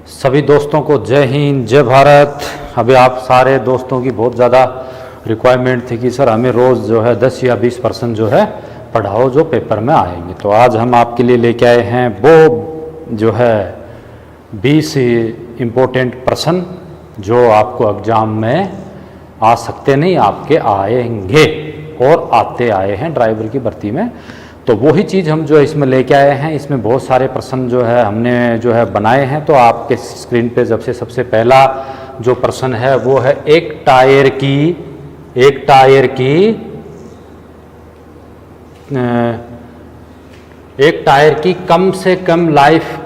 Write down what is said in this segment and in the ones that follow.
सभी दोस्तों को जय हिंद जय भारत। अभी आप सारे दोस्तों की बहुत ज़्यादा रिक्वायरमेंट थी कि सर हमें रोज़ जो है 10 या 20% जो है पढ़ाओ जो पेपर में आएंगे। तो आज हम आपके लिए लेके आए हैं वो जो है 20 इम्पोर्टेंट प्रश्न जो आपको एग्ज़ाम में आ सकते नहीं, आपके आएंगे और आते आए हैं ड्राइवर की भर्ती में। तो वही चीज़ हम जो है इसमें लेके आए हैं। इसमें बहुत सारे प्रश्न जो है हमने जो है बनाए हैं। तो आपके स्क्रीन पे जब से सबसे पहला जो प्रश्न है वो है एक टायर की कम से कम लाइफ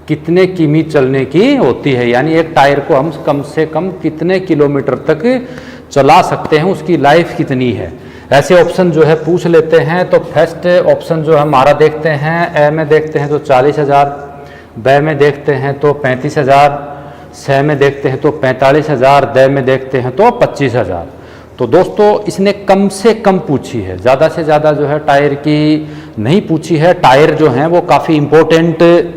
कितने किमी चलने की होती है, यानी एक टायर को हम कम से कम कितने किलोमीटर तक चला सकते हैं, उसकी लाइफ कितनी है। ऐसे ऑप्शन जो है पूछ लेते हैं। तो फर्स्ट ऑप्शन जो हमारा देखते हैं, ए में देखते हैं तो 40,000, ब में देखते हैं तो 35,000, स में देखते हैं तो 45,000, द में देखते हैं तो 25,000। तो दोस्तों इसने कम से कम पूछी है, ज़्यादा से ज़्यादा जो है टायर की नहीं पूछी है। टायर जो हैं वो काफ़ी इम्पोर्टेंट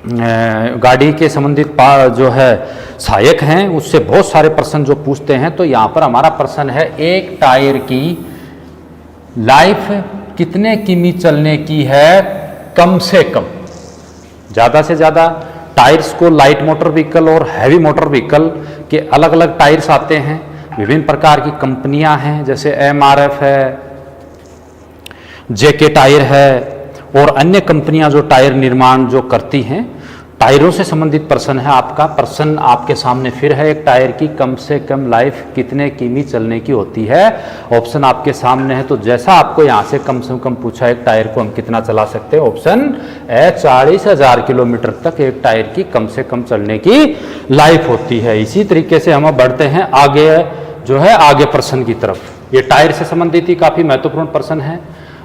गाड़ी के संबंधित जो है सहायक हैं, उससे बहुत सारे प्रश्न जो पूछते हैं। तो यहाँ पर हमारा प्रश्न है एक टायर की लाइफ कितने किमी चलने की है कम से कम। ज़्यादा से ज़्यादा टायर्स को लाइट मोटर व्हीकल और हैवी मोटर व्हीकल के अलग अलग टायर्स आते हैं। विभिन्न प्रकार की कंपनियां हैं, जैसे MRF है, JK टायर है और अन्य कंपनियां जो टायर निर्माण जो करती हैं। टायरों से संबंधित प्रश्न है आपका। प्रश्न आपके सामने फिर है, एक टायर की कम से कम लाइफ कितने किमी चलने की होती है। ऑप्शन आपके सामने है। तो जैसा आपको यहाँ से कम पूछा एक टायर को हम कितना चला सकते हैं, ऑप्शन ए 40,000 किलोमीटर तक एक टायर की कम से कम चलने की लाइफ होती है। इसी तरीके से हम बढ़ते हैं आगे जो है आगे प्रश्न की तरफ। ये टायर से संबंधित ही काफ़ी महत्वपूर्ण प्रश्न है।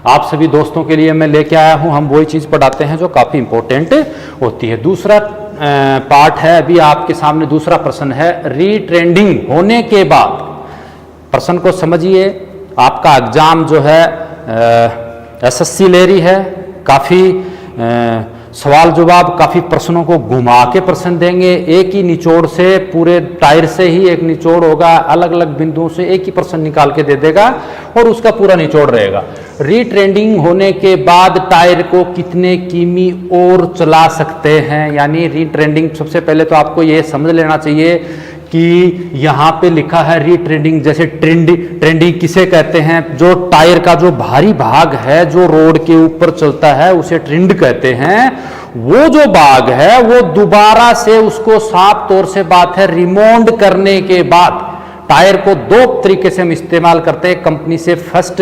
आप सभी दोस्तों के लिए मैं लेके आया हूं। हम वही चीज़ पढ़ाते हैं जो काफ़ी इंपॉर्टेंट होती है। दूसरा पार्ट है, अभी आपके सामने दूसरा प्रश्न है रीट्रेंडिंग होने के बाद। प्रश्न को समझिए, आपका एग्जाम जो है SSC ले रही है। काफ़ी सवाल जवाब काफ़ी प्रश्नों को घुमा के प्रश्न देंगे। एक ही निचोड़ से, पूरे टायर से ही एक निचोड़ होगा, अलग अलग बिंदुओं से एक ही प्रश्न निकाल के दे देगा और उसका पूरा निचोड़ रहेगा। रीट्रेंडिंग होने के बाद टायर को कितने किमी और चला सकते हैं, यानी रीट्रेंडिंग। सबसे पहले तो आपको ये समझ लेना चाहिए कि यहाँ पे लिखा है रीट्रेंडिंग। जैसे ट्रेंडिंग किसे कहते हैं, जो टायर का जो भारी भाग है जो रोड के ऊपर चलता है उसे ट्रेंड कहते हैं। वो जो भाग है वो दोबारा से उसको साफ तौर से बात है रिमोल्ड करने के बाद टायर को दो तरीके से हम इस्तेमाल करते हैं। कंपनी से फर्स्ट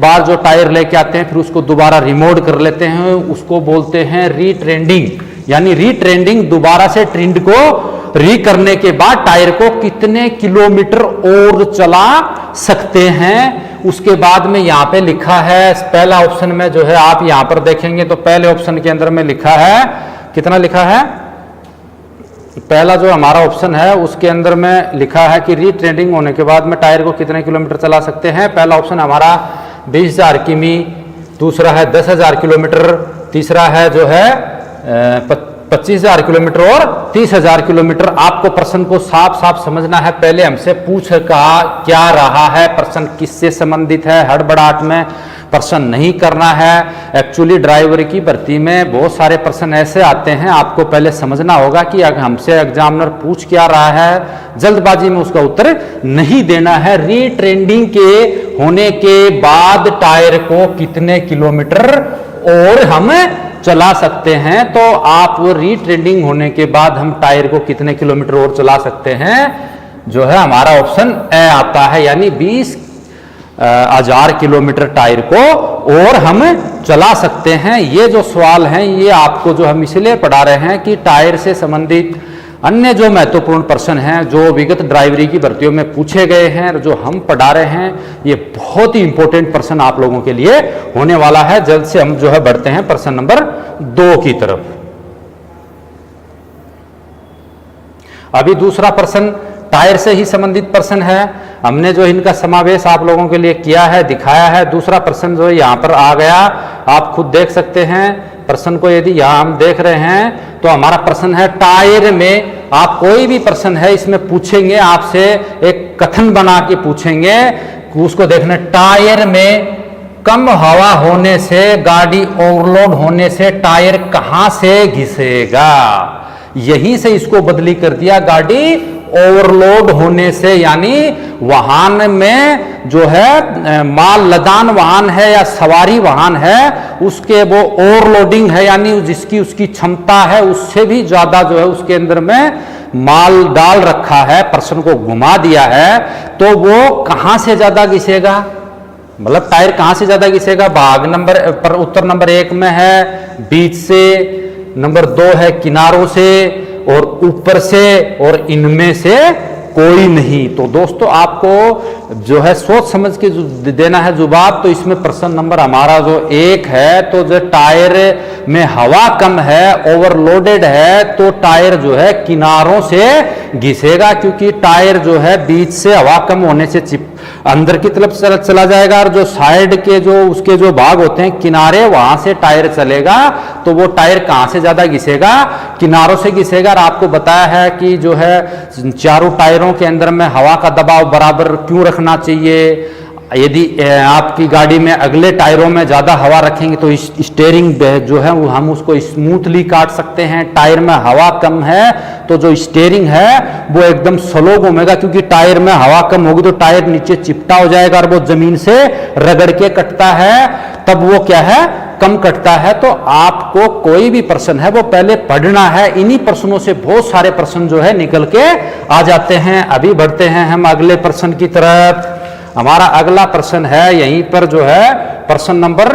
बार जो टायर लेके आते हैं फिर उसको दोबारा रिमोल्ड कर लेते हैं, उसको बोलते हैं रीट्रेंडिंग। यानी रीट्रेंडिंग दोबारा से ट्रेंड को री करने के बाद टायर को कितने किलोमीटर और चला सकते हैं। उसके बाद में यहां पे लिखा है पहला ऑप्शन में जो है, आप यहां पर देखेंगे तो पहले ऑप्शन के अंदर में लिखा है कितना लिखा है। पहला जो हमारा ऑप्शन है उसके अंदर में लिखा है कि रीट्रेंडिंग होने के बाद में टायर को कितने किलोमीटर चला सकते हैं। पहला ऑप्शन हमारा 20,000 किमी, दूसरा है 10,000 किलोमीटर, तीसरा है जो है 25,000 किलोमीटर और 30,000 किलोमीटर। आपको प्रश्न को साफ साफ समझना है। पहले हमसे पूछ क्या रहा है, प्रश्न किससे संबंधित है, हड़बड़ाहट में प्रश्न नहीं करना है। एक्चुअली ड्राइवर की भर्ती में बहुत सारे प्रश्न ऐसे आते हैं, आपको पहले समझना होगा कि अगर हमसे एग्जामिनर पूछ क्या रहा है, जल्दबाजी में उसका उत्तर नहीं देना है। रीट्रेंडिंग के होने के बाद टायर को कितने किलोमीटर और हम चला सकते हैं। तो आप रीट्रेंडिंग होने के बाद हम टायर को कितने किलोमीटर और चला सकते हैं, जो है हमारा ऑप्शन ए आता है। यानी 20,000 किलोमीटर टायर को और हम चला सकते हैं। ये जो सवाल हैं ये आपको जो हम इसलिए पढ़ा रहे हैं कि टायर से संबंधित अन्य जो महत्वपूर्ण प्रश्न हैं जो विगत ड्राइवरी की भर्तियों में पूछे गए हैं, जो हम पढ़ा रहे हैं, ये बहुत ही इंपॉर्टेंट प्रश्न आप लोगों के लिए होने वाला है। जल्द से हम जो है बढ़ते हैं प्रश्न नंबर 2 की तरफ। अभी दूसरा प्रश्न टायर से ही संबंधित प्रश्न है। हमने जो इनका समावेश आप लोगों के लिए किया है, दिखाया है। दूसरा प्रश्न जो यहां पर आ गया, आप खुद देख सकते हैं प्रश्न को। यदि यहां हम देख रहे हैं तो हमारा प्रश्न है टायर में, आप कोई भी प्रश्न है इसमें पूछेंगे, आपसे एक कथन बना के पूछेंगे, उसको देखना, टायर में कम हवा होने से, गाड़ी ओवरलोड होने से टायर कहां से घिसेगा। यहीं से इसको बदली कर दिया, गाड़ी ओवरलोड होने से, यानी वाहन में जो है माल लदान वाहन है या सवारी वाहन है, उसके वो ओवरलोडिंग है, यानी जिसकी उसकी क्षमता है उससे भी ज्यादा जो है उसके अंदर में माल डाल रखा है, प्रश्न को घुमा दिया है, तो वो कहां से ज्यादा घिसेगा, मतलब टायर कहां से ज्यादा घिसेगा। भाग नंबर पर उत्तर नंबर 1 में है बीच से, नंबर 2 है किनारों से, और ऊपर से, और इनमें से कोई नहीं। तो दोस्तों आपको जो है सोच समझ के देना है जवाब। तो इसमें प्रश्न नंबर हमारा जो 1 है, तो जो टायर में हवा कम है, ओवरलोडेड है, तो टायर जो है किनारों से घिसेगा, क्योंकि टायर जो है बीच से हवा कम होने से अंदर की तरफ चला जाएगा, और जो साइड के जो उसके जो भाग होते हैं किनारे, वहां से टायर चलेगा, तो वो टायर कहां से ज्यादा घिसेगा, किनारों से घिसेगा। और आपको बताया है कि जो है चारों टायरों के अंदर में हवा का दबाव बराबर क्यों रखना चाहिए। यदि आपकी गाड़ी में अगले टायरों में ज्यादा हवा रखेंगे तो स्टीयरिंग जो है वो हम उसको स्मूथली काट सकते हैं। टायर में हवा कम है तो जो स्टीयरिंग है वो एकदम स्लो घूमेगा, क्योंकि टायर में हवा कम होगी तो टायर नीचे चिपटा हो जाएगा और वो जमीन से रगड़ के कटता है, तब वो क्या है, कम कटता है। तो आपको कोई भी प्रश्न है वो पहले पढ़ना है। इन्हीं प्रश्नों से बहुत सारे प्रश्न जो है निकल के आ जाते हैं। अभी बढ़ते हैं हम अगले प्रश्न की तरफ। हमारा अगला प्रश्न है यहीं पर जो है प्रश्न नंबर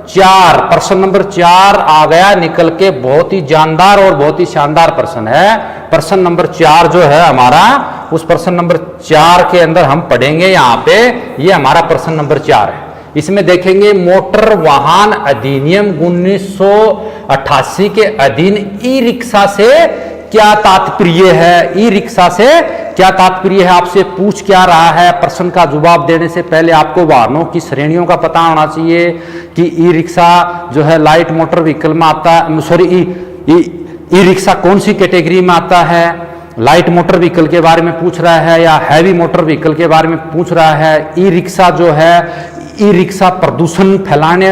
4। प्रश्न नंबर 4 आ गया निकल के, बहुत ही जानदार और बहुत ही शानदार प्रश्न है। प्रश्न नंबर 4 जो है हमारा, उस प्रश्न नंबर 4 के अंदर हम पढ़ेंगे यहाँ पे, ये हमारा प्रश्न नंबर 4 है। इसमें देखेंगे मोटर वाहन अधिनियम 1988 के अधीन ई रिक्शा से क्या तात्पर्य है। ई रिक्शा से क्या तात्पर्य है, आपसे पूछ क्या रहा है। प्रश्न का जवाब देने से पहले आपको वाहनों की श्रेणियों का पता होना चाहिए कि ई रिक्शा जो है लाइट मोटर व्हीकल में आता है, सॉरी ई रिक्शा कौन सी कैटेगरी में आता है। लाइट मोटर व्हीकल के बारे में पूछ रहा है या हैवी मोटर व्हीकल के बारे में पूछ रहा है। ई रिक्शा जो है, ई रिक्शा प्रदूषण फैलाने,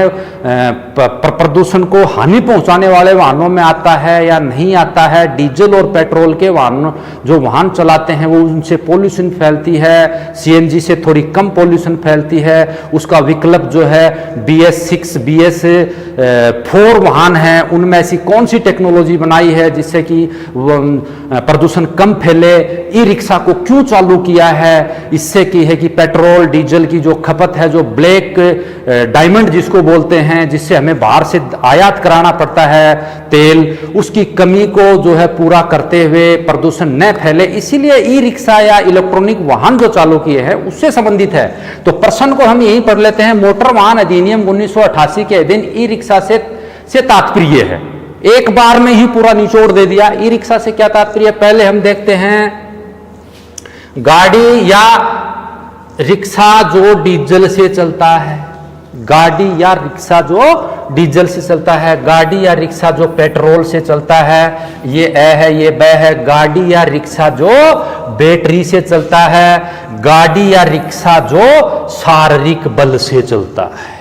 प्रदूषण को हानि पहुंचाने वाले वाहनों में आता है या नहीं आता है। डीजल और पेट्रोल के वाहन जो वाहन चलाते हैं वो उनसे पोल्यूशन फैलती है, सीएनजी से थोड़ी कम पोल्यूशन फैलती है। उसका विकल्प जो है BS6 BS4 वाहन है, उनमें ऐसी कौन सी टेक्नोलॉजी बनाई है जिससे कि प्रदूषण कम फैले। ई रिक्शा को क्यों चालू किया है, इससे की है कि पेट्रोल डीजल की जो खपत है, जो ब्लैक डायमंड जिसको बोलते हैं, जिससे हमें बाहर से आयात कराना पड़ता है तेल, उसकी कमी को जो है पूरा करते हुए प्रदूषण न फैले, इसीलिए ई रिक्शा या इलेक्ट्रॉनिक वाहन जो चालू किए हैं उससे संबंधित है। तो प्रश्न को हम यही पढ़ लेते हैं। मोटर वाहन अधिनियम 1988 के अधीन ई रिक्शा से तात्पर्य है। एक बार में ही पूरा निचोड़ दे दिया। ई रिक्शा से क्या तात्पर्य, पहले हम देखते हैं गाड़ी या रिक्शा जो डीजल से चलता है, गाड़ी या रिक्शा जो डीजल से चलता है, गाड़ी या रिक्शा जो पेट्रोल से चलता है, ये ए है, ये ब है। गाड़ी या रिक्शा जो बैटरी से चलता है, गाड़ी या रिक्शा जो शारीरिक बल से चलता है।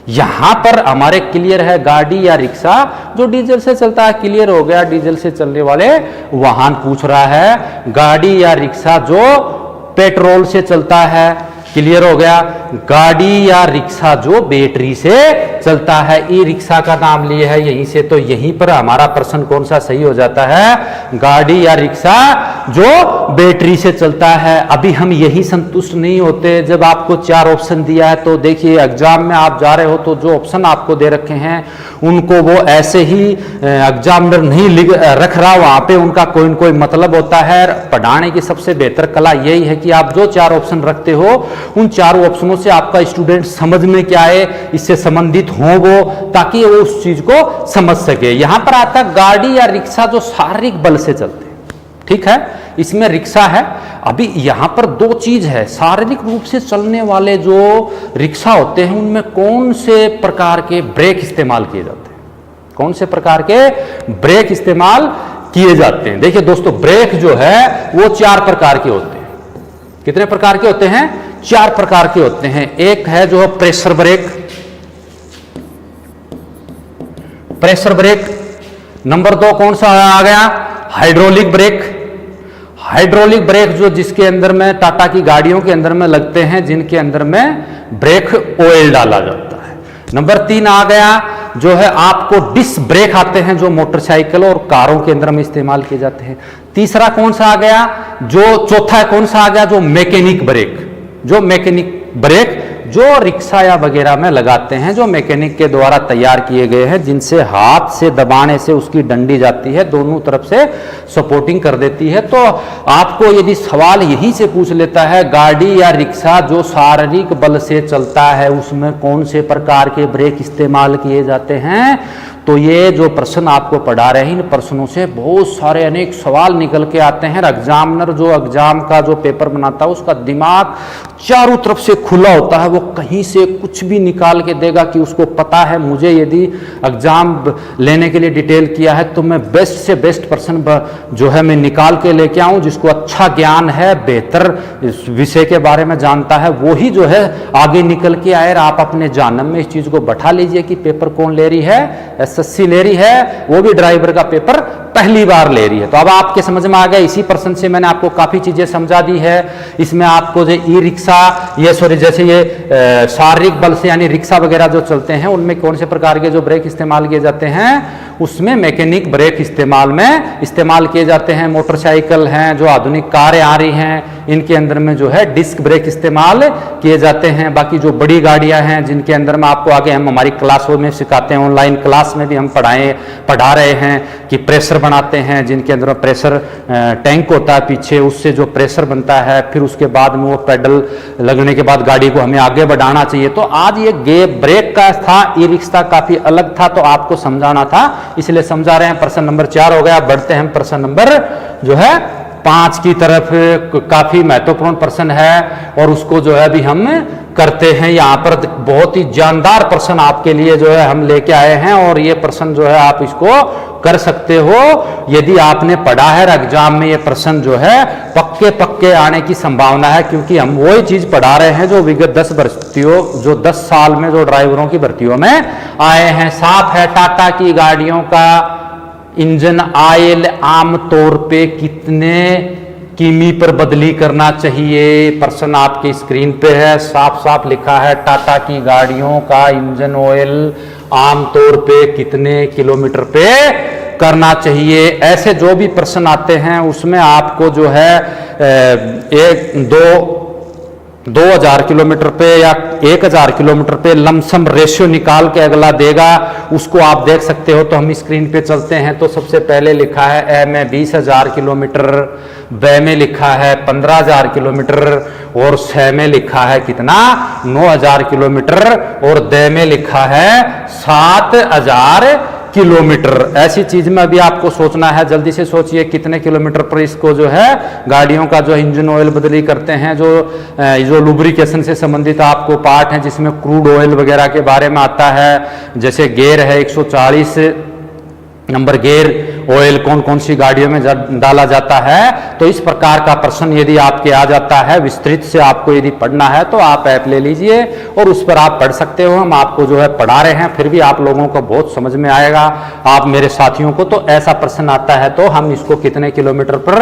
यहां पर हमारे क्लियर है, गाड़ी या रिक्शा जो डीजल से चलता है, क्लियर हो गया। डीजल से चलने वाले वाहन पूछ रहा है। गाड़ी या रिक्शा जो पेट्रोल से चलता है, क्लियर हो गया। गाड़ी या रिक्शा जो बैटरी से चलता है, ई रिक्शा का नाम लिए है यहीं से। तो यहीं पर हमारा प्रश्न कौन सा सही हो जाता है, गाड़ी या रिक्शा जो बैटरी से चलता है। अभी हम यही संतुष्ट नहीं होते। जब आपको 4 ऑप्शन दिया है तो देखिए एग्जाम में आप जा रहे हो तो जो ऑप्शन आपको दे रखे हैं उनको वो ऐसे ही एग्जामिनर नहीं रख रहा, वहां पे उनका कोई न कोई मतलब होता है। पढ़ाने की सबसे बेहतर कला यही है कि आप जो 4 ऑप्शन रखते हो उन 4 ऑप्शनों से आपका स्टूडेंट समझ में क्या आए, इससे संबंधित हो वो, ताकि वो उस चीज को समझ सके। यहां पर आता है गाड़ी या रिक्शा जो शारीरिक बल से चलते हैं, ठीक है, इसमें रिक्शा है। अभी यहां पर 2 चीज है, शारीरिक रूप से चलने वाले जो रिक्शा होते हैं उनमें कौन से प्रकार के ब्रेक इस्तेमाल किए जाते हैं। कौन से प्रकार के ब्रेक इस्तेमाल किए जाते हैं? देखिए दोस्तों, ब्रेक जो है वो 4 प्रकार के होते हैं। कितने प्रकार के होते हैं? 4 प्रकार के होते हैं। एक है जो pressure brake, pressure brake. Number 2 कौन सा आ गया? Hydraulic brake. हाइड्रोलिक ब्रेक जो जिसके अंदर में टाटा की गाड़ियों के अंदर में लगते हैं, जिनके अंदर में ब्रेक ऑयल डाला जाता है। नंबर 3 आ गया जो है आपको डिस्क ब्रेक आते हैं, जो मोटरसाइकिल और कारों के अंदर में इस्तेमाल किए जाते हैं। तीसरा कौन सा आ गया? जो चौथा है कौन सा आ गया? जो मैकेनिक ब्रेक। जो मैकेनिक ब्रेक जो रिक्शा या वगैरह में लगाते हैं, जो मैकेनिक के द्वारा तैयार किए गए हैं, जिनसे हाथ से दबाने से उसकी डंडी जाती है, दोनों तरफ से सपोर्टिंग कर देती है। तो आपको यदि सवाल यही से पूछ लेता है गाड़ी या रिक्शा जो शारीरिक बल से चलता है, उसमें कौन से प्रकार के ब्रेक इस्तेमाल किए जाते हैं, तो ये जो प्रश्न आपको पढ़ा रहे हैं, इन प्रश्नों से बहुत सारे अनेक सवाल निकल के आते हैं। एग्जामिनर जो एग्जाम का जो पेपर बनाता है, उसका दिमाग चारों तरफ से खुला होता है, वो कहीं से कुछ भी निकाल के देगा कि उसको पता है मुझे यदि एग्जाम लेने के लिए डिटेल किया है तो मैं बेस्ट से बेस्ट प्रश्न जो है मैं निकाल के लेके आऊं, जिसको अच्छा ज्ञान है, बेहतर विषय के बारे में जानता है, वो ही जो है आगे निकल के आए। आप अपने जानम में इस चीज को बैठा लीजिए कि पेपर कौन ले रही है? एसएससी ले रही है, वो भी ड्राइवर का पेपर पहली बार ले रही है। तो अब आपके समझ में आ गया। इसी प्रश्न से मैंने आपको काफी चीजें समझा दी है। इसमें आपको जो ई रिक्शा, ये सॉरी जैसे ये शारीरिक बल से यानी रिक्शा वगैरह जो चलते हैं, उनमें कौन से प्रकार के जो ब्रेक इस्तेमाल किए जाते हैं, उसमें मैकेनिक ब्रेक इस्तेमाल किए जाते हैं। मोटरसाइकिल हैं, जो आधुनिक कारें आ रही हैं, इनके अंदर में जो है डिस्क ब्रेक इस्तेमाल किए जाते हैं। बाकी जो बड़ी गाड़ियां हैं, जिनके अंदर में आपको आगे हम हमारी क्लासों में सिखाते हैं, ऑनलाइन क्लास में भी हम पढ़ा रहे हैं कि प्रेशर बनाते हैं, जिनके अंदर प्रेशर टैंक होता है पीछे, उससे जो प्रेशर बनता है, फिर उसके बाद में वो पेडल लगने के बाद गाड़ी को हमें आगे बढ़ाना चाहिए। तो आज ये ब्रेक का था, ई रिक्शा काफी अलग था, तो आपको समझाना था, इसलिए समझा रहे हैं। प्रश्न नंबर 4 हो गया। बढ़ते हैं प्रश्न नंबर जो है 5 की तरफ। काफी महत्वपूर्ण प्रश्न है और उसको जो है अभी हम करते हैं। यहाँ पर बहुत ही जानदार प्रश्न आपके लिए जो है हम लेके आए हैं, और ये प्रश्न जो है आप इसको कर सकते हो यदि आपने पढ़ा है। एग्जाम में ये प्रश्न जो है पक्के आने की संभावना है, क्योंकि हम वही चीज पढ़ा रहे हैं जो विगत 10 भर्तियों, जो 10 साल में जो ड्राइवरों की भर्तियों में आए हैं। साफ है, टाटा की गाड़ियों का इंजन ऑयल आमतौर पे कितने किमी पर बदली करना चाहिए? प्रश्न आपकी स्क्रीन पे है, साफ साफ लिखा है, टाटा की गाड़ियों का इंजन ऑयल आमतौर पे कितने किलोमीटर पे करना चाहिए। ऐसे जो भी प्रश्न आते हैं उसमें आपको जो है 2000 किलोमीटर पे या 1000 किलोमीटर पे लमसम रेशियो निकाल के अगला देगा, उसको आप देख सकते हो। तो हम स्क्रीन पे चलते हैं। तो सबसे पहले लिखा है ए में 20,000 किलोमीटर, ब में लिखा है 15,000 किलोमीटर, और स में लिखा है कितना? 9,000 किलोमीटर, और द में लिखा है 7,000 किलोमीटर। ऐसी चीज में अभी आपको सोचना है, जल्दी से सोचिए कितने किलोमीटर पर इसको जो है गाड़ियों का जो इंजन ऑयल बदली करते हैं। जो लुब्रिकेशन से संबंधित आपको पार्ट है, जिसमें क्रूड ऑयल वगैरह के बारे में आता है, जैसे गेयर है 140 नंबर गेयर ऑयल कौन कौन सी गाड़ियों में डाला जाता है। तो इस प्रकार का प्रश्न यदि आपके आ जाता है, विस्तृत से आपको यदि पढ़ना है तो आप ऐप ले लीजिए और उस पर आप पढ़ सकते हो। हम आपको जो है पढ़ा रहे हैं, फिर भी आप लोगों को बहुत समझ में आएगा, आप मेरे साथियों को। तो ऐसा प्रश्न आता है तो हम इसको कितने किलोमीटर पर?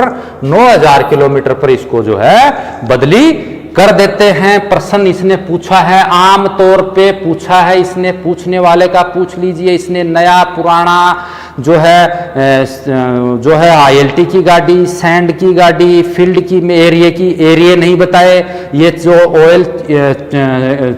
9,000 किलोमीटर पर इसको जो है बदली कर देते हैं। प्रश्न इसने पूछा है, आम तौर पे पूछा है इसने, पूछने वाले का पूछ लीजिए। इसने नया पुराना जो है आईएलटी की गाड़ी, सैंड की गाड़ी, फील्ड की एरिया नहीं बताए। ये जो ऑयल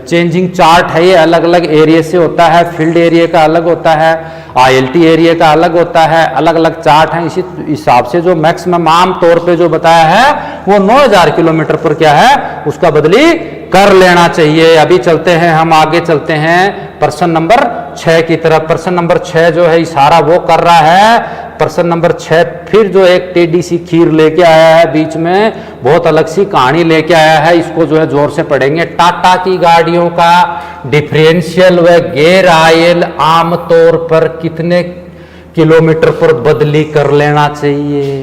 चेंजिंग चार्ट है ये अलग अलग एरिया से होता है, फील्ड एरिया का अलग होता है, आईएलटी एरिया का अलग होता है, अलग अलग चार्ट हैं। इसी हिसाब से जो मैक्सिमम आम तौर पे जो बताया है वो 9,000 किलोमीटर पर क्या है उसका बदली कर लेना चाहिए। अभी चलते हैं, हम आगे चलते हैं प्रश्न नंबर 6 की तरफ। प्रश्न नंबर 6 जो है इशारा वो कर रहा है। प्रश्न नंबर 6 फिर जो एक टेढ़ी सी खीर लेके आया है, बीच में बहुत अलग सी कहानी लेके आया है। इसको जो है जोर से पढ़ेंगे। टाटा की गाड़ियों का डिफरेंशियल व गियर ऑयल आम तौर पर कितने किलोमीटर पर बदली कर लेना चाहिए?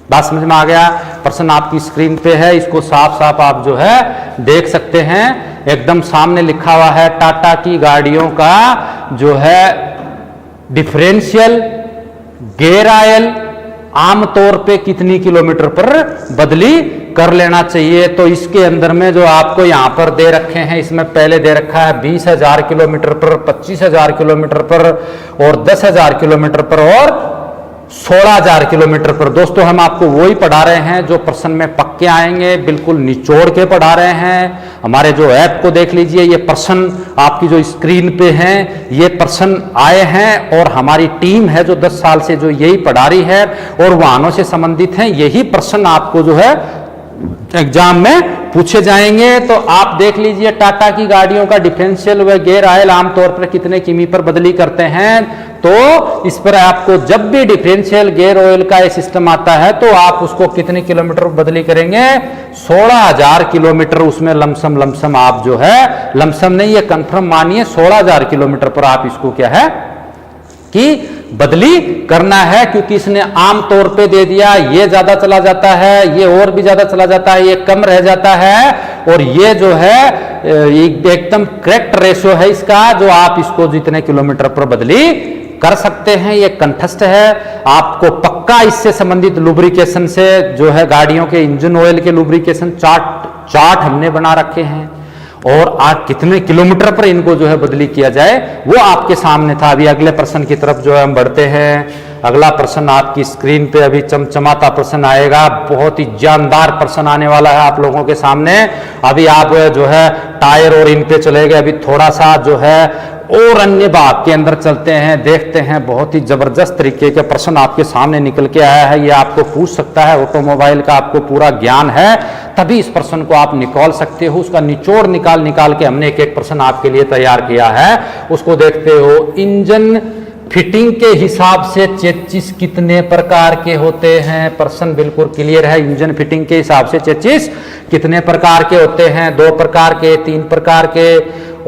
बात समझ में आ गया? प्रश्न आपकी स्क्रीन पे है, इसको साफ साफ आप जो है देख सकते हैं। एकदम सामने लिखा हुआ है टाटा की गाड़ियों का जो है डिफरेंशियल गियर ऑयल आमतौर पे कितनी किलोमीटर पर बदली कर लेना चाहिए। तो इसके अंदर में जो आपको यहां पर दे रखे हैं, इसमें पहले दे रखा है 20,000 किलोमीटर पर, 25,000 किलोमीटर पर और 10,000 किलोमीटर पर और 16,000 किलोमीटर पर। दोस्तों हम आपको वही पढ़ा रहे हैं जो प्रश्न में पक्के आएंगे, बिल्कुल निचोड़ के पढ़ा रहे हैं। हमारे जो ऐप को देख लीजिए, ये प्रश्न आपकी जो स्क्रीन पे हैं, ये प्रश्न आए हैं और हमारी टीम है जो 10 साल से जो यही पढ़ा रही है और वाहनों से संबंधित हैं, यही प्रश्न आपको जो है एग्जाम में पूछे जाएंगे। तो आप देख लीजिए टाटा की गाड़ियों का डिफरेंशियल व गियर ऑयल आमतौर पर कितने किमी पर बदली करते हैं। तो इस पर आपको जब भी डिफरेंशियल गियर ऑयल का ये सिस्टम आता है तो आप उसको कितने किलोमीटर बदली करेंगे? 16,000 किलोमीटर। उसमें लमसम आप जो है, लमसम नहीं, ये कंफर्म मानिए 16,000 किलोमीटर पर आप इसको क्या है कि बदली करना है, क्योंकि इसने आम तौर पे दे दिया। ये ज्यादा चला जाता है, ये और भी ज्यादा चला जाता है, ये कम रह जाता है और ये जो है एकदम करेक्ट रेशियो है इसका, जो आप इसको जितने किलोमीटर पर बदली कर सकते हैं। ये कंठस्थ है। आपको पक्का इससे संबंधित लुब्रिकेशन से जो है गाड़ियों के इंजन ऑयल के लुब्रिकेशन चार्ट हमने बना रखे हैं और आज कितने किलोमीटर पर इनको जो है बदली किया जाए वो आपके सामने था। अभी अगले प्रश्न की तरफ जो है हम बढ़ते हैं। अगला प्रश्न आपकी स्क्रीन पे अभी चमचमाता प्रश्न आएगा, बहुत ही जानदार प्रश्न आने वाला है आप लोगों के सामने। अभी आप जो है टायर और इन पे चले गए, अभी थोड़ा सा जो है और अन्य भाग के अंदर चलते हैं, देखते हैं। बहुत ही जबरदस्त तरीके के प्रश्न आपके सामने निकल के आया है। ये आपको पूछ सकता है, ऑटोमोबाइल का आपको पूरा ज्ञान है तभी इस प्रश्न को आप निकाल सकते हो। उसका निचोड़ निकाल के हमने एक प्रश्न आपके लिए तैयार किया है, उसको देखते हो। इंजन फिटिंग के हिसाब से चेचिस कितने प्रकार के होते हैं? प्रश्न बिल्कुल क्लियर है। इंजन फिटिंग के हिसाब से चेचिस कितने प्रकार के होते हैं? 2 प्रकार के, 3 प्रकार के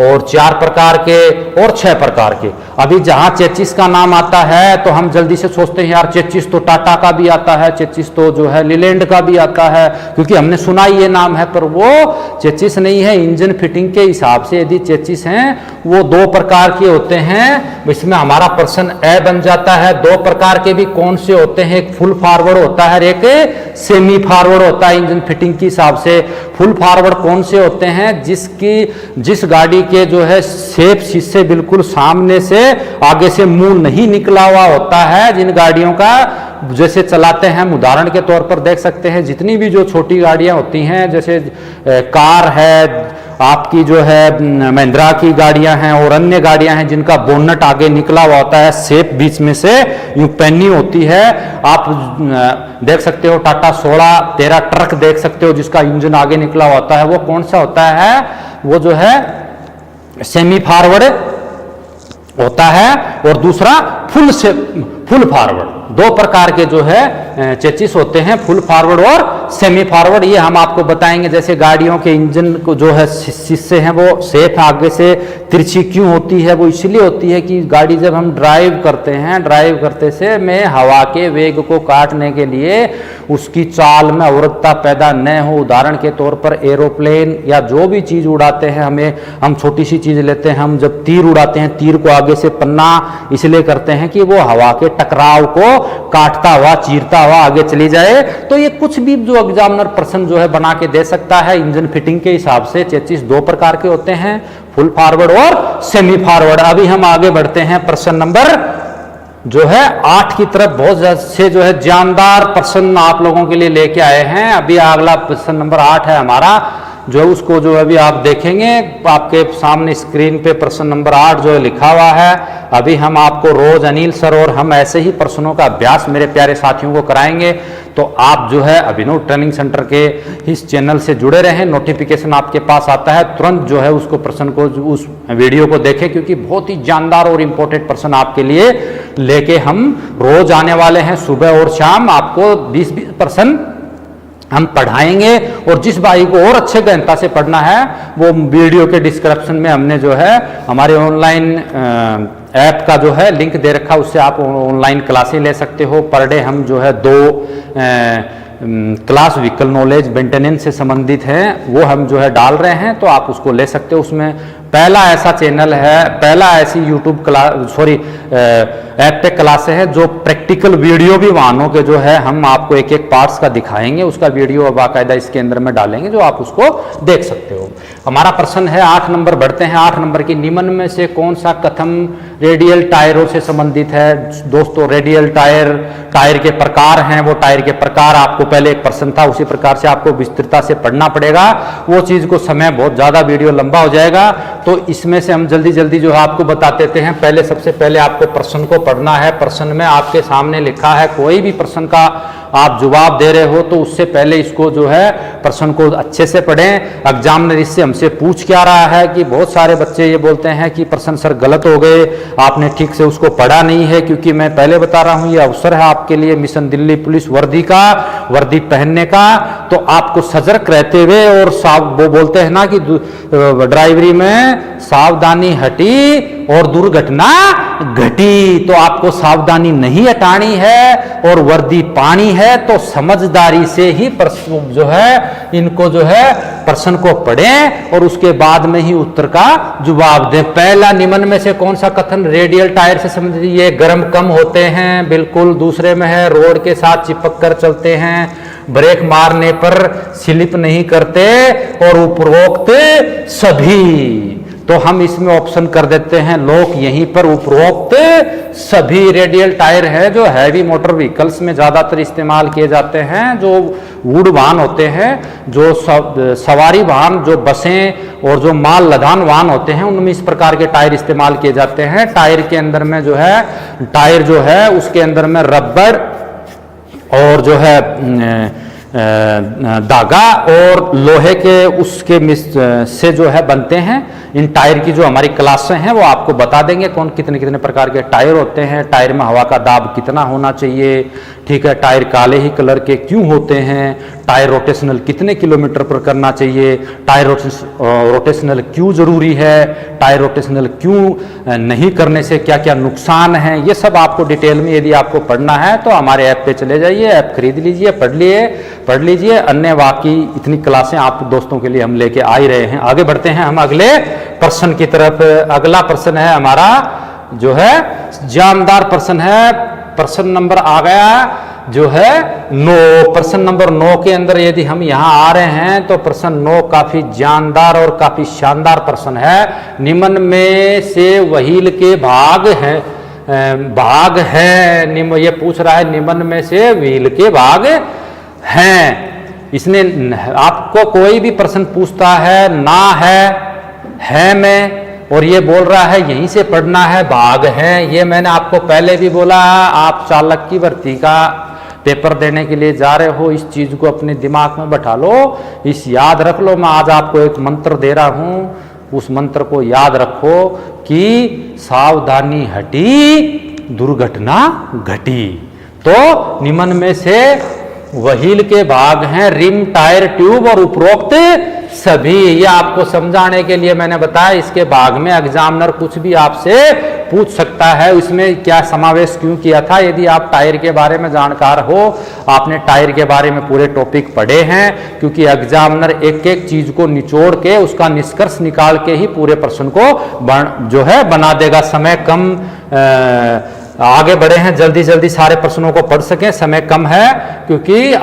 और 4 प्रकार के और 6 प्रकार के। अभी जहां चेचिस का नाम आता है तो हम जल्दी से सोचते हैं यार चेचिस तो टाटा का भी आता है, चेचिस तो जो है लीलैंड का भी आता है, क्योंकि हमने सुना ये नाम है, पर वो चेचिस नहीं है। इंजन फिटिंग के हिसाब से यदि चेचिस हैं वो 2 प्रकार के होते हैं। इसमें हमारा प्रश्न ए बन जाता है। 2 प्रकार के भी कौन से होते हैं? एक फुल फॉरवर्ड होता है, एक सेमी फॉरवर्ड होता है। इंजन फिटिंग के हिसाब से फुल फॉरवर्ड कौन से होते हैं? जिस गाड़ी के जो है सेफ शीशे बिल्कुल सामने से आगे से मुंह नहीं निकला हुआ होता है, जिन गाड़ियों का जैसे चलाते हैं हम उदाहरण के तौर पर देख सकते हैं, जितनी भी जो छोटी गाड़ियां होती हैं, जैसे कार है आपकी, जो है महिंद्रा की गाड़ियां हैं और अन्य गाड़ियां हैं जिनका बोनट आगे निकला हुआ होता है, सेफ बीच में से यूं पैनी होती है। आप देख सकते हो टाटा 16-13 ट्रक देख सकते हो जिसका इंजन आगे निकला हुआ होता है, वो कौन सा होता है? वो जो है सेमी फॉरवर्ड होता है और दूसरा फुल फॉरवर्ड। 2 प्रकार के जो है चेचिस होते हैं, फुल फॉरवर्ड और सेमी फॉरवर्ड। ये हम आपको बताएंगे। जैसे गाड़ियों के इंजन को जो है शीशे हैं वो सेफ आगे से तिरछी क्यों होती है? वो इसलिए होती है कि गाड़ी जब हम ड्राइव करते हैं, ड्राइव करते से में हवा के वेग को काटने के लिए उसकी चाल में अवरुद्धता पैदा न हो। उदाहरण के तौर पर एरोप्लेन या जो भी चीज उड़ाते हैं, हम छोटी सी चीज लेते हैं, हम जब तीर उड़ाते हैं, तीर को आगे से पन्ना इसलिए करते हैं कि वो हवा के टकराव को काटता हुआ, चीरता हुआ आगे चली जाए। तो ये कुछ भी जो एग्जामिनर प्रश्न जो है बना के दे सकता है। इंजन फिटिंग के हिसाब से चेचिस 2 प्रकार के होते हैं, फुल फॉरवर्ड और सेमी फॉरवर्ड। अभी हम आगे बढ़ते हैं प्रश्न नंबर जो है 8 की तरफ। बहुत से जो है जानदार प्रश्न आप लोगों के लिए लेके आए हैं। अभी अगला प्रश्न नंबर 8 है हमारा, जो उसको जो अभी आप देखेंगे आपके सामने स्क्रीन पे प्रश्न नंबर 8 जो है लिखा हुआ है। अभी हम आपको रोज अनिल सर और हम ऐसे ही प्रश्नों का अभ्यास मेरे प्यारे साथियों को कराएंगे। तो आप जो है अभिनव ट्रेनिंग सेंटर के इस चैनल से जुड़े रहें, नोटिफिकेशन आपके पास आता है, तुरंत जो है उसको प्रश्न को, उस वीडियो को देखें, क्योंकि बहुत ही जानदार और इंपॉर्टेंट प्रश्न आपके लिए लेके हम रोज आने वाले हैं। सुबह और शाम आपको 20-20 प्रश्न हम पढ़ाएंगे। और जिस भाई को और अच्छे गहनता से पढ़ना है वो वीडियो के डिस्क्रिप्शन में हमने जो है हमारे ऑनलाइन ऐप का जो है लिंक दे रखा, उससे आप ऑनलाइन क्लासेस ले सकते हो। पर डे हम जो है 2 क्लास व्हीकल नॉलेज मेंटेनेंस से संबंधित है वो हम जो है डाल रहे हैं, तो आप उसको ले सकते हो। उसमें पहला ऐसा चैनल है, पहला ऐसी यूट्यूब क्लास ऐप पे क्लास है जो प्रैक्टिकल वीडियो भी वाहनों के जो है हम आपको एक एक पार्ट्स का दिखाएंगे, उसका वीडियो बाकायदा इसके अंदर में डालेंगे जो आप उसको देख सकते हो। हमारा प्रश्न है 8 नंबर, बढ़ते हैं 8 नंबर की। निम्न में से कौन सा कथन रेडियल टायरों से संबंधित है? दोस्तों रेडियल टायर के प्रकार हैं, वो टायर के प्रकार आपको पहले एक प्रश्न था, उसी प्रकार से आपको विस्तृतता से पढ़ना पड़ेगा, वो चीज को समय बहुत ज्यादा वीडियो लंबा हो जाएगा, तो इसमें से हम जल्दी जल्दी जो है आपको बता देते हैं। पहले सबसे पहले आपको प्रश्न को पढ़ना है। प्रश्न में आपके सामने लिखा है, कोई भी प्रश्न का आप जवाब दे रहे हो तो उससे पहले इसको जो है प्रश्न को अच्छे से पढ़ें। एग्जामिनर इससे हमसे पूछ क्या रहा है कि बहुत सारे बच्चे ये बोलते हैं कि प्रश्न सर गलत हो गए, आपने ठीक से उसको पढ़ा नहीं है। क्योंकि मैं पहले बता रहा हूं ये अवसर है आपके लिए मिशन दिल्ली पुलिस वर्दी पहनने का, तो आपको सजग रहते हुए, और वो बोलते हैं ना कि ड्राइवरी में सावधानी हटी और दुर्घटना घटी, तो आपको सावधानी नहीं हटानी है और वर्दी पानी है, तो समझदारी से ही प्रश्न जो है इनको जो है प्रश्न को पढ़ें और उसके बाद में ही उत्तर का जवाब दें। पहला, निम्न में से कौन सा कथन रेडियल टायर से संबंधित? ये गर्म कम होते हैं, बिल्कुल। दूसरे में है रोड के साथ चिपक कर चलते हैं, ब्रेक मारने पर स्लिप नहीं करते, और उपरोक्त सभी, तो हम इसमें ऑप्शन कर देते हैं लोग यहीं पर उपरोक्त सभी रेडियल टायर है जो हैवी मोटर व्हीकल्स में ज्यादातर इस्तेमाल किए जाते हैं, जो वुड वाहन होते हैं, जो सवारी वाहन, जो बसें और जो माल लदान वाहन होते हैं, उनमें इस प्रकार के टायर इस्तेमाल किए जाते हैं। टायर के अंदर में जो है टायर जो है उसके अंदर में रबड़ और जो है धागा और लोहे के उसके से जो है बनते हैं। इन टायर की जो हमारी क्लासें हैं वो आपको बता देंगे कौन कितने कितने प्रकार के टायर होते हैं, टायर में हवा का दाब कितना होना चाहिए, ठीक है, टायर काले ही कलर के क्यों होते हैं, टायर रोटेशनल कितने किलोमीटर पर करना चाहिए, टायर रोटेशनल क्यों जरूरी है, टायर रोटेशनल क्यों नहीं करने से क्या क्या नुकसान है, ये सब आपको डिटेल में यदि आपको पढ़ना है तो हमारे ऐप पे चले जाइए, ऐप खरीद लीजिए, पढ़ लीजिए। अन्य बाकी इतनी क्लासें आप दोस्तों के लिए हम लेके आ ही रहे हैं। आगे बढ़ते हैं हम अगले प्रश्न की तरफ। अगला प्रश्न है हमारा जो है जानदार प्रश्न है, प्रश्न नंबर आ गया जो है 9। प्रश्न नंबर 9 के अंदर यदि हम यहाँ आ रहे हैं तो प्रश्न 9 काफी जानदार और काफी शानदार प्रश्न है। निम्न में से व्हील के भाग है, ये पूछ रहा है निम्न में से व्हील के भाग हैं। इसने आपको कोई भी प्रश्न पूछता है ना है में, और ये बोल रहा है यहीं से पढ़ना है भाग है, ये मैंने आपको पहले भी बोला। आप चालक की भर्ती का पेपर देने के लिए जा रहे हो, इस चीज को अपने दिमाग में बैठा लो, इस याद रख लो। मैं आज आपको एक मंत्र दे रहा हूं, उस मंत्र को याद रखो कि सावधानी हटी दुर्घटना घटी। तो निम्न में से व्हील के भाग हैं रिम, टायर, ट्यूब और उपरोक्त सभी। ये आपको समझाने के लिए मैंने बताया, इसके भाग में एग्जामिनर कुछ भी आपसे पूछ सकता है, इसमें क्या समावेश क्यों किया था। यदि आप टायर के बारे में जानकार हो, आपने टायर के बारे में पूरे टॉपिक पढ़े हैं, क्योंकि एग्जामिनर एक एक चीज को निचोड़ के उसका निष्कर्ष निकाल के ही पूरे प्रश्न को जो है बना देगा। समय कम, आगे बढ़े हैं, जल्दी जल्दी सारे प्रश्नों को पढ़ सकें, समय कम है क्योंकि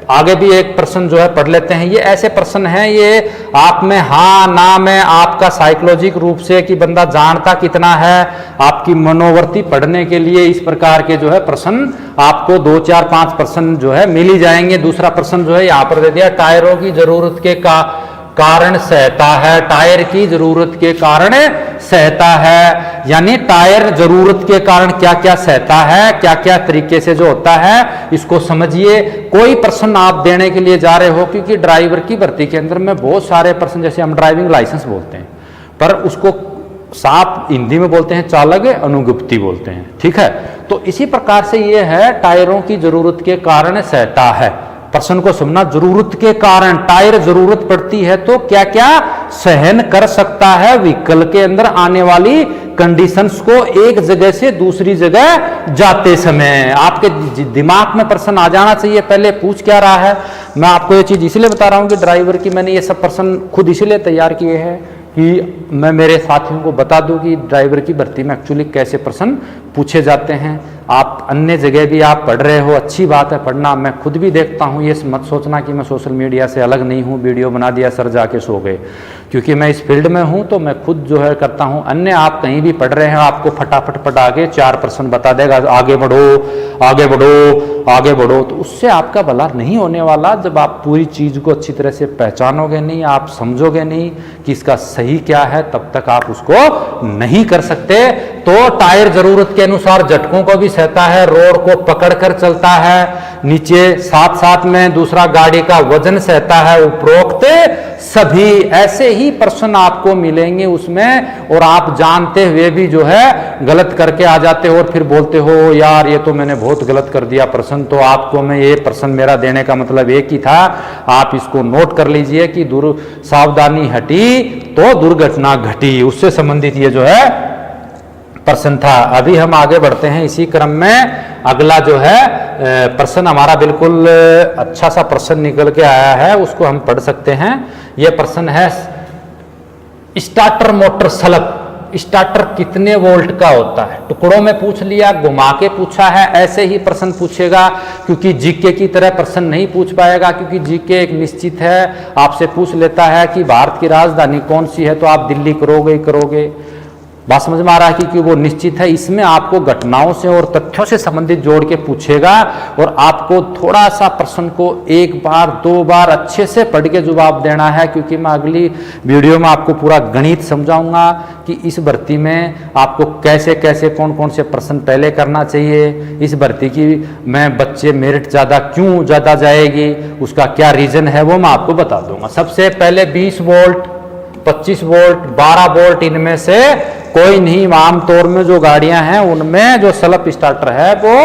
आगे भी एक प्रश्न जो है पढ़ लेते हैं। ये ऐसे प्रश्न हैं, ये आप में हाँ ना में आपका साइकोलॉजिक रूप से कि बंदा जानता कितना है, आपकी मनोवृत्ति पढ़ने के लिए इस प्रकार के जो है प्रश्न आपको 2, 4, 5 प्रश्न जो है मिल ही जाएंगे। दूसरा प्रश्न जो है यहाँ पर दे दिया, टायरों की जरूरत के कारण सहता है, टायर की जरूरत के कारण सहता है, यानी टायर जरूरत के कारण क्या क्या सहता है, क्या क्या तरीके से जो होता है, इसको समझिए। कोई प्रश्न आप देने के लिए जा रहे हो, क्योंकि ड्राइवर की भर्ती के अंदर में बहुत सारे प्रश्न, जैसे हम ड्राइविंग लाइसेंस बोलते हैं पर उसको साफ हिंदी में बोलते हैं चालक अनुज्ञप्ति बोलते हैं, ठीक है। तो इसी प्रकार से ये है टायरों की जरूरत के कारण सहता है, पर्सन को समझना, जरूरत के कारण टायर जरूरत पड़ती है तो क्या क्या सहन कर सकता है व्हीकल के अंदर आने वाली कंडीशंस को एक जगह से दूसरी जगह जाते समय। आपके दिमाग में पर्सन आ जाना चाहिए पहले पूछ क्या रहा है। मैं आपको ये चीज इसलिए बता रहा हूं कि ड्राइवर की मैंने ये सब पर्सन खुद इसलिए तैयार किए हैं कि मैं मेरे साथियों को बता दूं कि ड्राइवर की भर्ती में एक्चुअली कैसे प्रश्न पूछे जाते हैं। आप अन्य जगह भी आप पढ़ रहे हो, अच्छी बात है पढ़ना, मैं खुद भी देखता हूँ। ये मत सोचना कि मैं सोशल मीडिया से अलग नहीं हूँ, वीडियो बना दिया सर जाके सो गए, क्योंकि मैं इस फील्ड में हूँ तो मैं खुद जो है करता हूँ। अन्य आप कहीं भी पढ़ रहे हैं, आपको फटाफट पढ़ा के 4 प्रश्न बता देगा, आगे बढ़ो आगे बढ़ो आगे बढ़ो, तो उससे आपका भला नहीं होने वाला। जब आप पूरी चीज़ को अच्छी तरह से पहचानोगे नहीं, आप समझोगे नहीं कि इसका सही क्या है, तब तक आप उसको नहीं कर सकते। तो टायर जरूरत के अनुसार झटकों को भी सहता है, रोड को पकड़कर चलता है, नीचे साथ साथ में दूसरा गाड़ी का वजन सहता है। उपरोक्त सभी ऐसे ही प्रश्न आपको मिलेंगे उसमें, और आप जानते हुए भी जो है गलत करके आ जाते हो और फिर बोलते हो यार ये तो मैंने बहुत गलत कर दिया प्रश्न। तो आपको मैं ये प्रश्न मेरा देने का मतलब एक ही था, आप इसको नोट कर लीजिए कि सावधानी हटी तो दुर्घटना घटी, उससे संबंधित ये जो है प्रश्न था। अभी हम आगे बढ़ते हैं इसी क्रम में। अगला जो है प्रश्न हमारा बिल्कुल अच्छा सा प्रश्न निकल के आया है, उसको हम पढ़ सकते हैं। यह प्रश्न है स्टार्टर मोटर स्लप स्टार्टर कितने वोल्ट का होता है। टुकड़ों में पूछ लिया, घुमा के पूछा है, ऐसे ही प्रश्न पूछेगा, क्योंकि जीके की तरह प्रश्न नहीं पूछ पाएगा, क्योंकि जीके एक निश्चित है। आपसे पूछ लेता है कि भारत की राजधानी कौन सी है, तो आप दिल्ली करोगे ही करोगे। बात समझ में आ रहा है कि वो निश्चित है। इसमें आपको घटनाओं से और तथ्यों से संबंधित जोड़ के पूछेगा, और आपको थोड़ा सा प्रश्न को 1 बार 2 बार अच्छे से पढ़ के जवाब देना है, क्योंकि मैं अगली वीडियो में आपको पूरा गणित समझाऊंगा कि इस भर्ती में आपको कैसे कैसे कौन कौन से प्रश्न पहले करना चाहिए, इस भर्ती की में बच्चे मेरिट क्यों ज़्यादा जाएगी, उसका क्या रीज़न है, वो मैं आपको बता दूंगा। सबसे पहले 20 वोल्ट 25 वोल्ट 12 वोल्ट इनमें से कोई नहीं। आमतौर में जो गाड़ियां हैं उनमें जो सेल्फ स्टार्टर है वो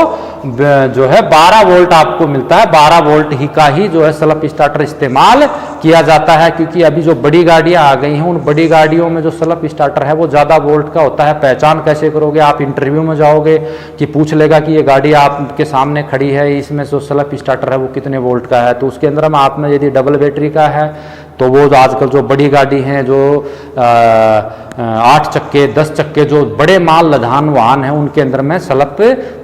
जो है 12 वोल्ट आपको मिलता है। 12 वोल्ट ही का ही जो है सेल्फ स्टार्टर इस्तेमाल किया जाता है, क्योंकि अभी जो बड़ी गाड़ियां आ गई हैं उन बड़ी गाड़ियों में जो सेल्फ स्टार्टर है वो ज़्यादा वोल्ट का होता है। पहचान कैसे करोगे, आप इंटरव्यू में जाओगे कि पूछ लेगा कि ये गाड़ी आपके सामने खड़ी है, इसमें जो सेल्फ स्टार्टर है वो कितने वोल्ट का है, तो उसके अंदर में आपने यदि डबल बैटरी का है तो वो जो आजकल जो बड़ी गाड़ी हैं जो 8 चक्के 10 चक्के जो बड़े माल लदान वाहन हैं उनके अंदर में स्लप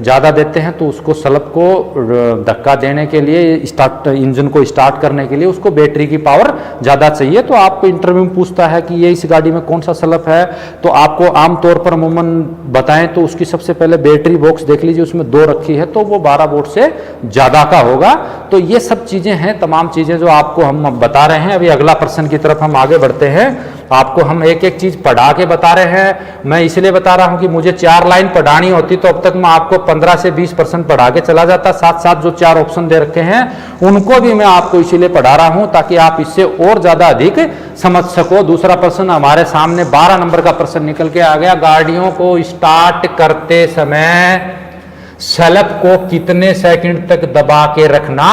ज़्यादा देते हैं, तो उसको स्लप को धक्का देने के लिए इंजन को स्टार्ट करने के लिए उसको बैटरी की पावर ज़्यादा चाहिए। तो आपको इंटरव्यू में पूछता है कि ये इस गाड़ी में कौन सा स्लप है, तो आपको आमतौर पर अमूमन बताएं तो उसकी सबसे पहले बैटरी बॉक्स देख लीजिए, उसमें 2 रखी है तो वो 12 वोल्ट से ज़्यादा का होगा। तो ये सब चीज़ें हैं, तमाम चीज़ें जो आपको हम बता रहे हैं। अभी अगला प्रश्न की तरफ हम आगे बढ़ते हैं। आपको हम एक एक चीज पढ़ा के बता रहे हैं। मैं इसलिए बता रहा हूं कि मुझे 4 लाइन पढ़ानी होती तो अब तक मैं आपको 15 से 20% पढ़ा के चला जाता। साथ साथ जो 4 ऑप्शन दे रखे हैं उनको भी मैं आपको इसीलिए पढ़ा रहा हूं ताकि आप इससे और ज्यादा अधिक समझ सको। दूसरा प्रश्न हमारे सामने 12 नंबर का प्रश्न निकल के आ गया। गाड़ियों को स्टार्ट करते समय स्लप को कितने सेकंड तक दबा के रखना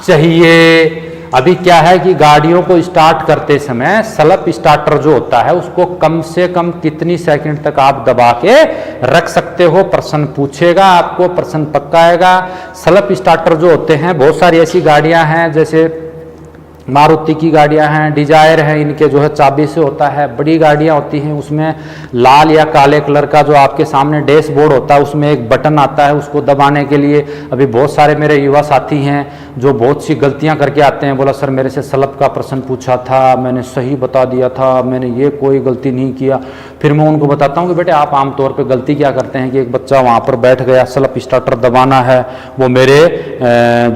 चाहिए। अभी क्या है कि गाड़ियों को स्टार्ट करते समय सेल्फ स्टार्टर जो होता है उसको कम से कम कितनी सेकंड तक आप दबा के रख सकते हो, प्रश्न पूछेगा आपको, प्रश्न पक्का आएगा। सेल्फ स्टार्टर जो होते हैं, बहुत सारी ऐसी गाड़ियां हैं जैसे मारुति की गाड़ियां हैं, डिजायर है, इनके जो है चाबी से होता है। बड़ी गाड़ियां होती हैं उसमें लाल या काले कलर का जो आपके सामने डैशबोर्ड होता है उसमें एक बटन आता है उसको दबाने के लिए। अभी बहुत सारे मेरे युवा साथी हैं जो बहुत सी गलतियां करके आते हैं, बोला सर मेरे से स्लप का प्रश्न पूछा था, मैंने सही बता दिया था, मैंने ये कोई गलती नहीं किया। फिर मैं उनको बताता हूँ कि बेटे आप आमतौर पर गलती क्या करते हैं कि एक बच्चा वहाँ पर बैठ गया, स्लप स्टार्टर दबाना है, वो मेरे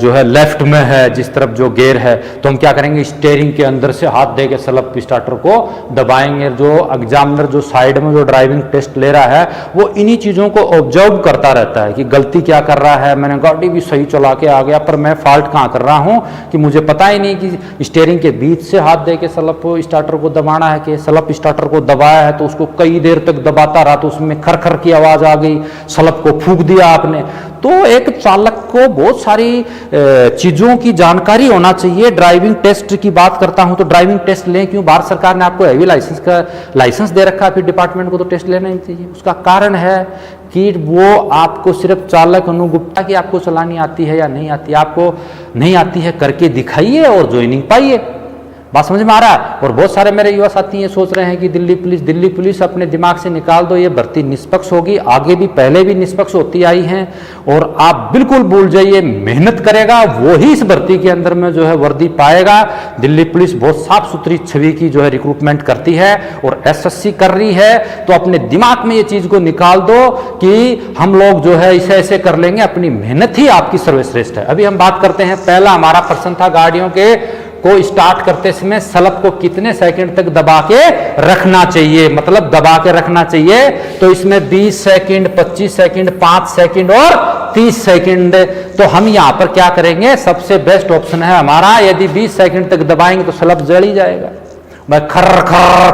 जो है लेफ्ट में है जिस तरफ जो गेयर है, तो हम क्या करेंगे स्टीयरिंग के अंदर से हाथ दे के स्लप स्टार्टर को दबाएंगे। जो एग्जामिनर जो साइड में जो ड्राइविंग टेस्ट ले रहा है वो इन्हीं चीज़ों को ऑब्जर्व करता रहता है कि गलती क्या कर रहा है। मैंने गाड़ी भी सही चला के आ गया पर मैं फॉल्ट फॉल्ट कहाँ कर रहा हूँ कि मुझे पता ही नहीं कि स्टीयरिंग के बीच से हाथ दे के स्लप स्टार्टर को दबाना है कि स्लप स्टार्टर को दबाया है तो उसको कई देर तक दबाता रहा तो उसमें खर की आवाज आ गई, स्लप को फूंक दिया आपने। तो एक चालक को बहुत सारी चीजों की जानकारी होना चाहिए। ड्राइविंग टेस्ट की बात करता हूं तो ड्राइविंग टेस्ट लें क्यों? भारत सरकार ने आपको हैवी लाइसेंस का लाइसेंस दे रखा है, फिर डिपार्टमेंट को तो टेस्ट लेना ही चाहिए। उसका कारण है कि वो आपको सिर्फ चालक अनुगुप्ता की आपको चलानी आती है या नहीं आती, आपको नहीं आती है करके दिखाइए और ज्वाइनिंग पाइए। बात समझ में आ रहा है? और बहुत सारे मेरे युवा साथी ये सोच रहे हैं कि दिल्ली पुलिस अपने दिमाग से निकाल दो, ये भर्ती निष्पक्ष होगी, आगे भी पहले भी निष्पक्ष होती आई हैं और आप बिल्कुल भूल जाइए, मेहनत करेगा वो ही इस भर्ती के अंदर में जो है वर्दी पाएगा। दिल्ली पुलिस बहुत साफ सुथरी छवि की जो है रिक्रूटमेंट करती है और एसएससी कर रही है, तो अपने दिमाग में ये चीज को निकाल दो कि हम लोग जो है इसे ऐसे कर लेंगे, अपनी मेहनत ही आपकी सर्वश्रेष्ठ है। अभी हम बात करते हैं, पहला हमारा प्रश्न था गाड़ियों के को स्टार्ट करते समय स्लप को कितने सेकंड तक दबा के रखना चाहिए, मतलब दबा के रखना चाहिए। तो इसमें 20 सेकंड, 25 सेकंड, 5 सेकंड और 30 सेकंड। तो हम यहां पर क्या करेंगे, सबसे बेस्ट ऑप्शन है हमारा, यदि 20 सेकंड तक दबाएंगे तो स्लप जल ही जाएगा, खर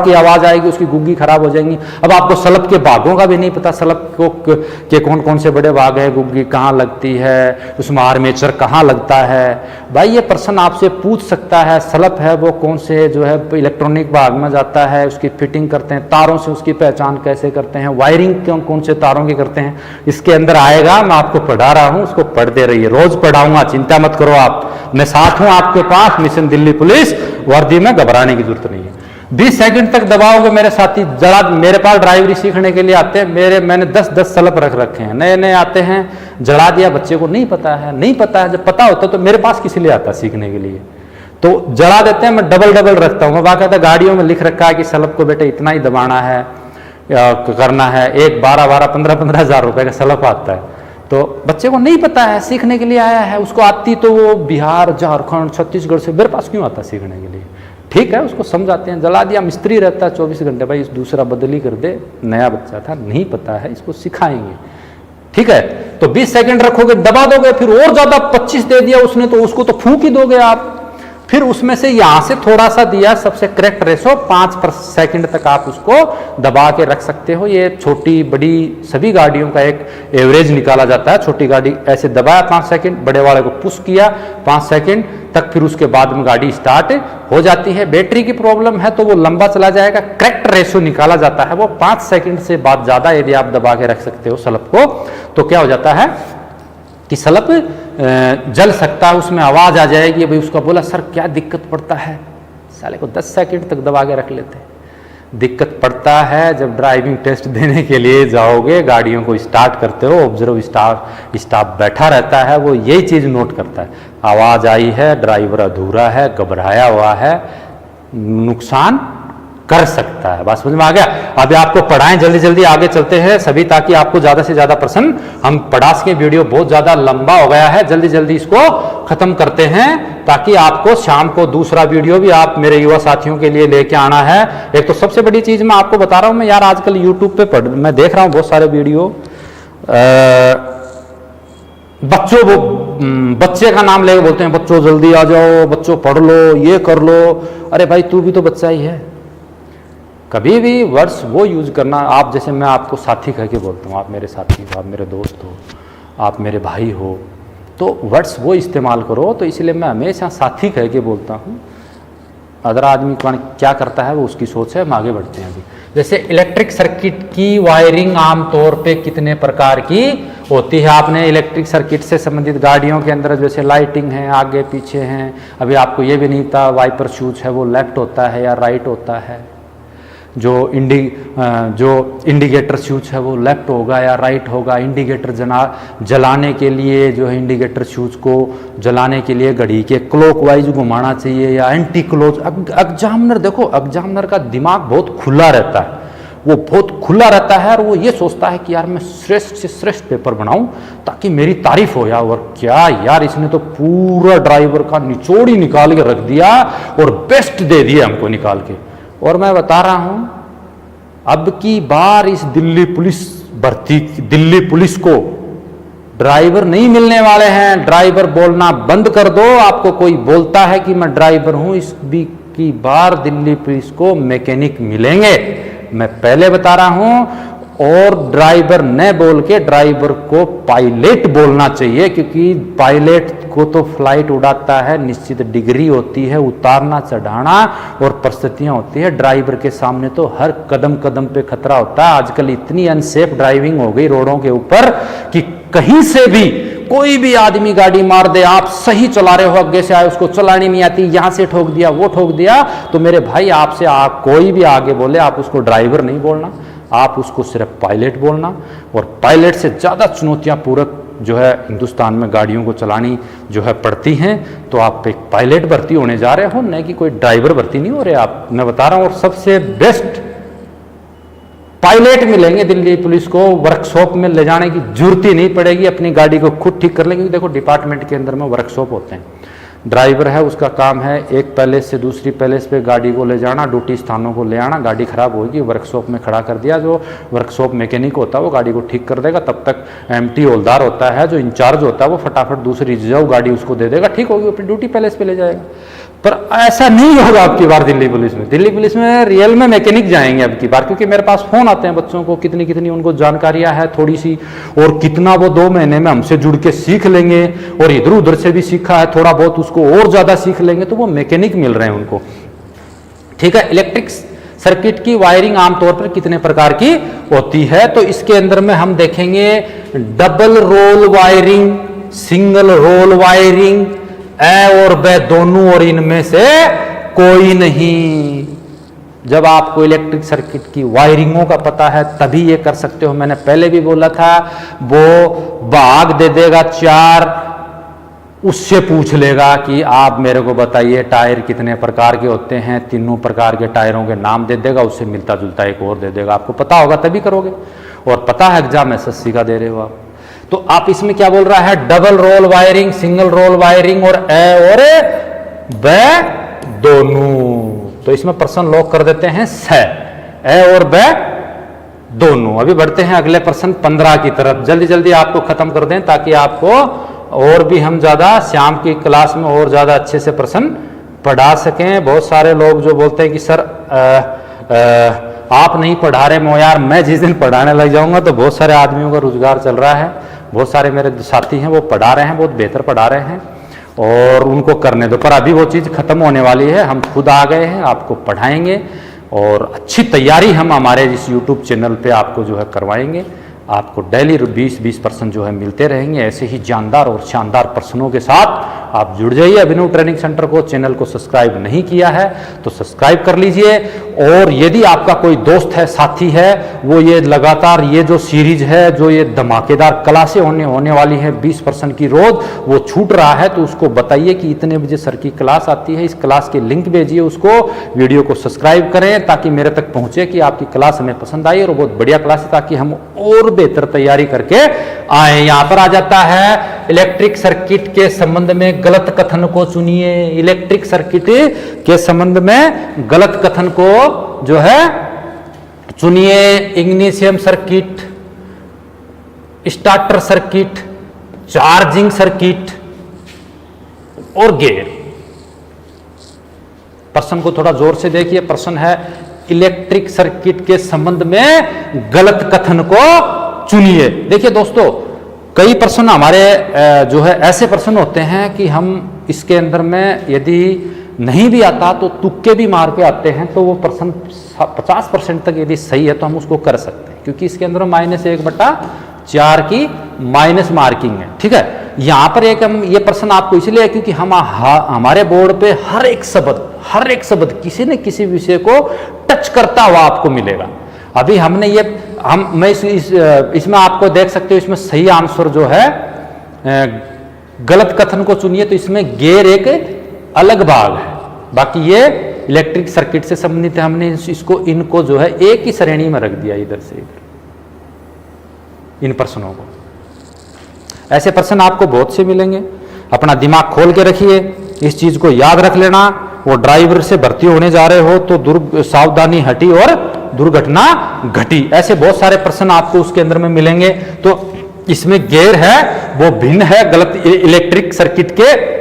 की आवाज आएगी, उसकी गुग्गी खराब हो जाएंगी। अब आपको स्लप के भागों का भी नहीं पता, स्लप को के कौन कौन से बड़े भाग है, गुग्गी कहाँ लगती है, उसमें आर्मेचर कहाँ लगता है। भाई ये पर्सन आपसे पूछ सकता है स्लप है वो कौन से जो है इलेक्ट्रॉनिक भाग में जाता है, उसकी फिटिंग करते हैं, तारों से उसकी पहचान कैसे करते हैं, वायरिंग कौन से तारों की करते हैं, इसके अंदर आएगा। मैं आपको पढ़ा रहा हूँ, उसको पढ़ते रहिए, रोज पढ़ाऊंगा, चिंता मत करो आप, मैं साथ हूं आपके पास। मिशन दिल्ली पुलिस वर्दी में घबराने की जरूरत नहीं है। 20 सेकंड तक दबाओगे मेरे साथी, जरा मेरे पास ड्राइवरी सीखने के लिए आते हैं, मैंने 10 स्लप रख रखे हैं, नए नए आते हैं, जला दिया, बच्चे को नहीं पता है, जब पता होता तो मेरे पास किसी लिए आता सीखने के लिए, तो जला देते हैं। मैं डबल रखता हूँ, मैं बाकायदा गाड़ियों में लिख रखा है कि स्लप को बेटे इतना ही दबाना है, करना है। एक 12-15 हजार रुपए का स्लप आता है, तो बच्चे को नहीं पता है, सीखने के लिए आया है, उसको आती तो वो बिहार, झारखंड, छत्तीसगढ़ से, मेरे पास क्यों आता सीखने के लिए? ठीक है, उसको समझाते हैं। जला दिया, मिस्त्री रहता है 24 घंटे, भाई दूसरा बदली कर दे, नया बच्चा था, नहीं पता है, इसको सिखाएंगे। ठीक है, तो 20 सेकंड रखोगे, दबा दोगे, फिर और ज्यादा 25 दे दिया उसने तो उसको तो फूंक ही दोगे आप। फिर उसमें से यहां से थोड़ा सा दिया, सबसे करेक्ट रेशो 5 सेकंड तक आप उसको दबा के रख सकते हो। ये छोटी बड़ी सभी गाड़ियों का एक एवरेज निकाला जाता है। छोटी गाड़ी ऐसे दबाया 5 सेकंड, बड़े वाले को पुश किया 5 सेकंड तक, फिर उसके बाद में गाड़ी स्टार्ट हो जाती है। बैटरी की प्रॉब्लम है तो वो लंबा चला जाएगा, करेक्ट रेशो निकाला जाता है वो 5 सेकंड से बाद ज्यादा यदि आप दबा के रख सकते हो स्लप को, तो क्या हो जाता है कि स्लप जल सकता है, उसमें आवाज आ जाएगी। भाई उसका बोला सर क्या दिक्कत पड़ता है, साले को 10 सेकंड तक दबा के रख लेते हैं। दिक्कत पड़ता है जब ड्राइविंग टेस्ट देने के लिए जाओगे, गाड़ियों को स्टार्ट करते हो, ऑब्जर्व स्टाफ बैठा रहता है, वो यही चीज नोट करता है, आवाज आई है, ड्राइवर अधूरा है, घबराया हुआ है, नुकसान कर सकता है। बात समझ में आ गया? अभी आपको पढ़ाएं, जल्दी जल्दी आगे चलते हैं सभी, ताकि आपको ज्यादा से ज्यादा प्रश्न, हम पढ़ा सके। वीडियो बहुत ज्यादा लंबा हो गया है, जल्दी जल्दी इसको खत्म करते हैं, ताकि आपको शाम को दूसरा वीडियो भी आप मेरे युवा साथियों के लिए लेके आना है। एक तो सबसे बड़ी चीज मैं आपको बता रहा हूं, मैं यार आजकल यूट्यूब पे मैं देख रहा हूं बहुत सारे वीडियो, बच्चे का नाम लेके बोलते हैं, बच्चों जल्दी आ जाओ, बच्चों पढ़ लो, ये कर लो। अरे भाई तू भी तो बच्चा ही है, कभी भी वर्ड्स वो यूज करना, आप जैसे मैं आपको साथी कह के बोलता हूँ, आप मेरे साथी हो, आप मेरे दोस्त हो, आप मेरे भाई हो, तो वर्ड्स वो इस्तेमाल करो। तो इसलिए मैं हमेशा साथी कह के बोलता हूँ। अदर आदमी क्या करता है वो उसकी सोच है। हम आगे बढ़ते हैं। अभी जैसे इलेक्ट्रिक सर्किट की वायरिंग आमतौर पे कितने प्रकार की होती है? आपने इलेक्ट्रिक सर्किट से संबंधित गाड़ियों के अंदर जैसे लाइटिंग है, आगे पीछे हैं, अभी आपको ये भी नहीं पता वाइपर स्विच है वो लेफ्ट होता है या राइट होता है, जो इंडिकेटर स्विच है वो लेफ्ट होगा या राइट होगा, इंडिकेटर जलाने के लिए जो है इंडिकेटर स्विच को जलाने के लिए घड़ी के क्लॉकवाइज घुमाना चाहिए या एंटी क्लॉक। एग्जामिनर देखो, एग्जामिनर का दिमाग बहुत खुला रहता है, वो बहुत खुला रहता है और वो ये सोचता है कि यार मैं श्रेष्ठ से श्रेष्ठ पेपर बनाऊं ताकि मेरी तारीफ हो यार। और क्या यार, इसने तो पूरा ड्राइवर का निचोड़ ही निकाल के रख दिया और बेस्ट दे दिया हमको निकाल के। और मैं बता रहा हूं, अब की बार इस दिल्ली पुलिस को ड्राइवर नहीं मिलने वाले हैं। ड्राइवर बोलना बंद कर दो। आपको कोई बोलता है कि मैं ड्राइवर हूं, इस भी की बार दिल्ली पुलिस को मैकेनिक मिलेंगे, मैं पहले बता रहा हूं। और ड्राइवर न बोल के ड्राइवर को पायलट बोलना चाहिए, क्योंकि पायलट को तो फ्लाइट उड़ाता है, निश्चित डिग्री होती है, उतारना चढ़ाना और परिस्थितियां होती है। ड्राइवर के सामने तो हर कदम कदम पे खतरा होता है। आजकल इतनी अनसेफ ड्राइविंग हो गई रोडों के ऊपर कि कहीं से भी कोई भी आदमी गाड़ी मार दे, आप सही चला रहे हो, आगे से आए, उसको चलानी नहीं आती, यहां से ठोक दिया, वो ठोक दिया, तो मेरे भाई आपसे कोई भी आगे बोले, आप उसको ड्राइवर नहीं बोलना, आप उसको सिर्फ पायलट बोलना। और पायलट से ज़्यादा चुनौतियां पूरक जो है हिंदुस्तान में गाड़ियों को चलानी जो है पड़ती हैं। तो आप एक पायलट भर्ती होने जा रहे हो, न कि कोई ड्राइवर भर्ती नहीं हो रहे आप, मैं बता रहा हूं। और सबसे बेस्ट पायलट मिलेंगे दिल्ली पुलिस को, वर्कशॉप में ले जाने की जरूरत ही नहीं पड़ेगी, अपनी गाड़ी को खुद ठीक कर लेंगे। देखो डिपार्टमेंट के अंदर में वर्कशॉप होते हैं, ड्राइवर है उसका काम है एक पैलेस से दूसरी पैलेस पे गाड़ी को ले जाना, ड्यूटी स्थानों को ले आना। गाड़ी खराब होगी, वर्कशॉप में खड़ा कर दिया, जो वर्कशॉप मैकेनिक होता है वो गाड़ी को ठीक कर देगा। तब तक एमटी हौलदार होता है जो इंचार्ज होता है, वो फटाफट दूसरी रिजर्व गाड़ी उसको दे देगा, ठीक होगी, अपनी ड्यूटी पैलेस पे ले जाएगा। पर ऐसा नहीं होगा आपकी बार दिल्ली पुलिस में। दिल्ली पुलिस में रियल में मैकेनिक जाएंगे अब की बार, क्योंकि मेरे पास फोन आते हैं बच्चों को, कितनी कितनी उनको जानकारियां है थोड़ी सी, और कितना वो 2 महीने में हमसे जुड़ के सीख लेंगे, और इधर उधर से भी सीखा है थोड़ा बहुत, उसको और ज्यादा सीख लेंगे, तो वो मैकेनिक मिल रहे हैं उनको। ठीक है, इलेक्ट्रिक सर्किट की वायरिंग आमतौर पर कितने प्रकार की होती है, तो इसके अंदर में हम देखेंगे double roll wiring, single roll wiring, ए और ब दोनों, और इनमें से कोई नहीं। जब आपको इलेक्ट्रिक सर्किट की वायरिंगों का पता है तभी ये कर सकते हो। मैंने पहले भी बोला था, वो भाग दे देगा 4, उससे पूछ लेगा कि आप मेरे को बताइए टायर कितने प्रकार के होते हैं, तीनों प्रकार के टायरों के नाम दे देगा, उससे मिलता जुलता एक और दे देगा। आपको पता होगा तभी करोगे, और पता है एग्जाम एसएससी का दे रहे हो आप। तो आप इसमें क्या बोल रहा है, double roll wiring, single roll wiring, और ए और ब दोनों। तो इसमें प्रश्न लॉक कर देते हैं स, ए और ब दोनों। अभी बढ़ते हैं अगले प्रश्न 15 की तरफ, जल्दी जल्दी आपको खत्म कर दें ताकि आपको और भी हम ज्यादा शाम की क्लास में और ज्यादा अच्छे से प्रश्न पढ़ा सकें। बहुत सारे लोग जो बोलते हैं कि सर आप नहीं पढ़ा रहे मोयार, मैं जिस दिन पढ़ाने लग जाऊंगा तो बहुत सारे आदमियों का रोजगार चल रहा है, बहुत सारे मेरे साथी हैं वो पढ़ा रहे हैं, बहुत बेहतर पढ़ा रहे हैं, और उनको करने दो। पर अभी वो चीज़ खत्म होने वाली है, हम खुद आ गए हैं, आपको पढ़ाएंगे, और अच्छी तैयारी हम हमारे इस YouTube चैनल पे आपको जो है करवाएंगे। आपको डेली 20% जो है मिलते रहेंगे। ऐसे ही जानदार और शानदार प्रश्नों के साथ आप जुड़ जाइए अभिनव ट्रेनिंग सेंटर को। चैनल को सब्सक्राइब नहीं किया है तो सब्सक्राइब कर लीजिए, और यदि आपका कोई दोस्त है, साथी है, वो ये लगातार ये जो सीरीज है, जो ये धमाकेदार क्लासें होने वाली है 20% की रोज, वो छूट रहा है, तो उसको बताइए कि इतने बजे सर की क्लास आती है, इस क्लास के लिंक भेजिए उसको, वीडियो को सब्सक्राइब करें ताकि मेरे तक पहुंचे कि आपकी क्लास हमें पसंद आई और बहुत बढ़िया क्लास है, ताकि हम और बेहतर तैयारी करके आए। यहां पर आ जाता है इलेक्ट्रिक सर्किट के संबंध में गलत कथन को चुनिए। इलेक्ट्रिक सर्किट के संबंध में गलत कथन को जो है चुनिए। Ignition circuit, starter circuit, charging circuit और गियर। प्रश्न को थोड़ा जोर से देखिए। प्रश्न है इलेक्ट्रिक सर्किट के संबंध में गलत कथन को चुनिए। देखिए दोस्तों, कई प्रश्न हमारे जो है ऐसे प्रश्न होते हैं कि हम इसके अंदर में यदि नहीं भी आता तो तुक्के भी मार के आते हैं, तो वो प्रश्न 50% तक यदि सही है तो हम उसको कर सकते हैं, क्योंकि इसके अंदर -1/4 की माइनस मार्किंग है। ठीक है, यहां पर एक हम ये प्रश्न आपको इसलिए है क्योंकि हम हमारे बोर्ड पे हर एक शब्द किसी न किसी विषय को टच करता हुआ आपको मिलेगा। अभी हमने ये मैं इसमें आपको देख सकते हो, इसमें सही आंसर जो है गलत कथन को चुनिए, तो इसमें गियर एक अलग भाग है, बाकी ये इलेक्ट्रिक सर्किट से संबंधित है। हमने इनको जो है एक ही श्रेणी में रख दिया, इधर से इधर, इन प्रश्नों को। ऐसे प्रश्न आपको बहुत से मिलेंगे, अपना दिमाग खोल के रखिए, इस चीज को याद रख लेना। वो ड्राइवर से भर्ती होने जा रहे हो तो सावधानी हटी और दुर्घटना घटी, ऐसे बहुत सारे प्रश्न आपको उसके अंदर में मिलेंगे। तो इसमें गियर है वो भिन्न है, गलत इलेक्ट्रिक सर्किट के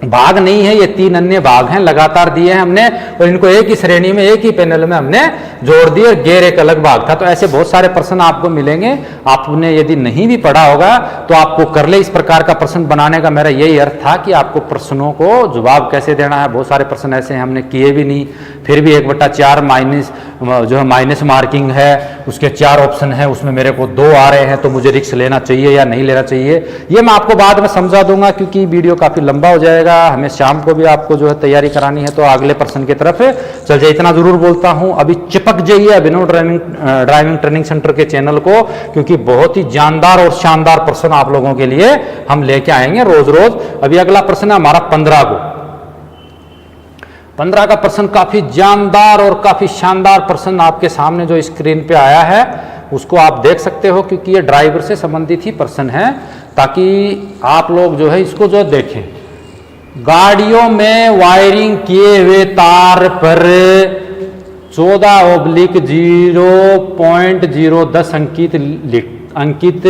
भाग नहीं है, ये 3 अन्य भाग हैं लगातार दिए हैं हमने, और इनको एक ही श्रेणी में एक ही पैनल में हमने जोड़ दिए, और गियर एक अलग भाग था। तो ऐसे बहुत सारे प्रश्न आपको मिलेंगे। आपने यदि नहीं भी पढ़ा होगा तो आपको कर ले। इस प्रकार का प्रश्न बनाने का मेरा यही अर्थ था कि आपको प्रश्नों को जवाब कैसे देना है। बहुत सारे प्रश्न ऐसे हैं हमने किए भी नहीं, फिर भी 1/4 माइनस जो है माइनस मार्किंग है, उसके 4 ऑप्शन है, उसमें मेरे को 2 आ रहे हैं, तो मुझे रिस्क लेना चाहिए या नहीं लेना चाहिए, ये मैं आपको बाद में समझा दूंगा, क्योंकि वीडियो काफी लंबा हो जाएगा। हमें शाम को भी आपको जो है तैयारी करानी है, तो अगले प्रश्न की तरफ चल जाए। इतना जरूर बोलता हूं, अभी चिपक जाइए अभिनव ड्राइविंग ट्रेनिंग सेंटर के चैनल को, क्योंकि बहुत ही जानदार और शानदार प्रश्न आप लोगों के लिए हम लेके आएंगे रोज रोज। अभी अगला प्रश्न है हमारा 15 को। 15 का प्रश्न काफी जानदार और काफी शानदार प्रश्न आपके सामने जो स्क्रीन पे आया है उसको आप देख सकते हो, क्योंकि ये ड्राइवर से संबंधित ही प्रश्न है, ताकि आप लोग जो है इसको जो देखें। गाड़ियों में वायरिंग किए हुए तार पर 14/0.010 अंकित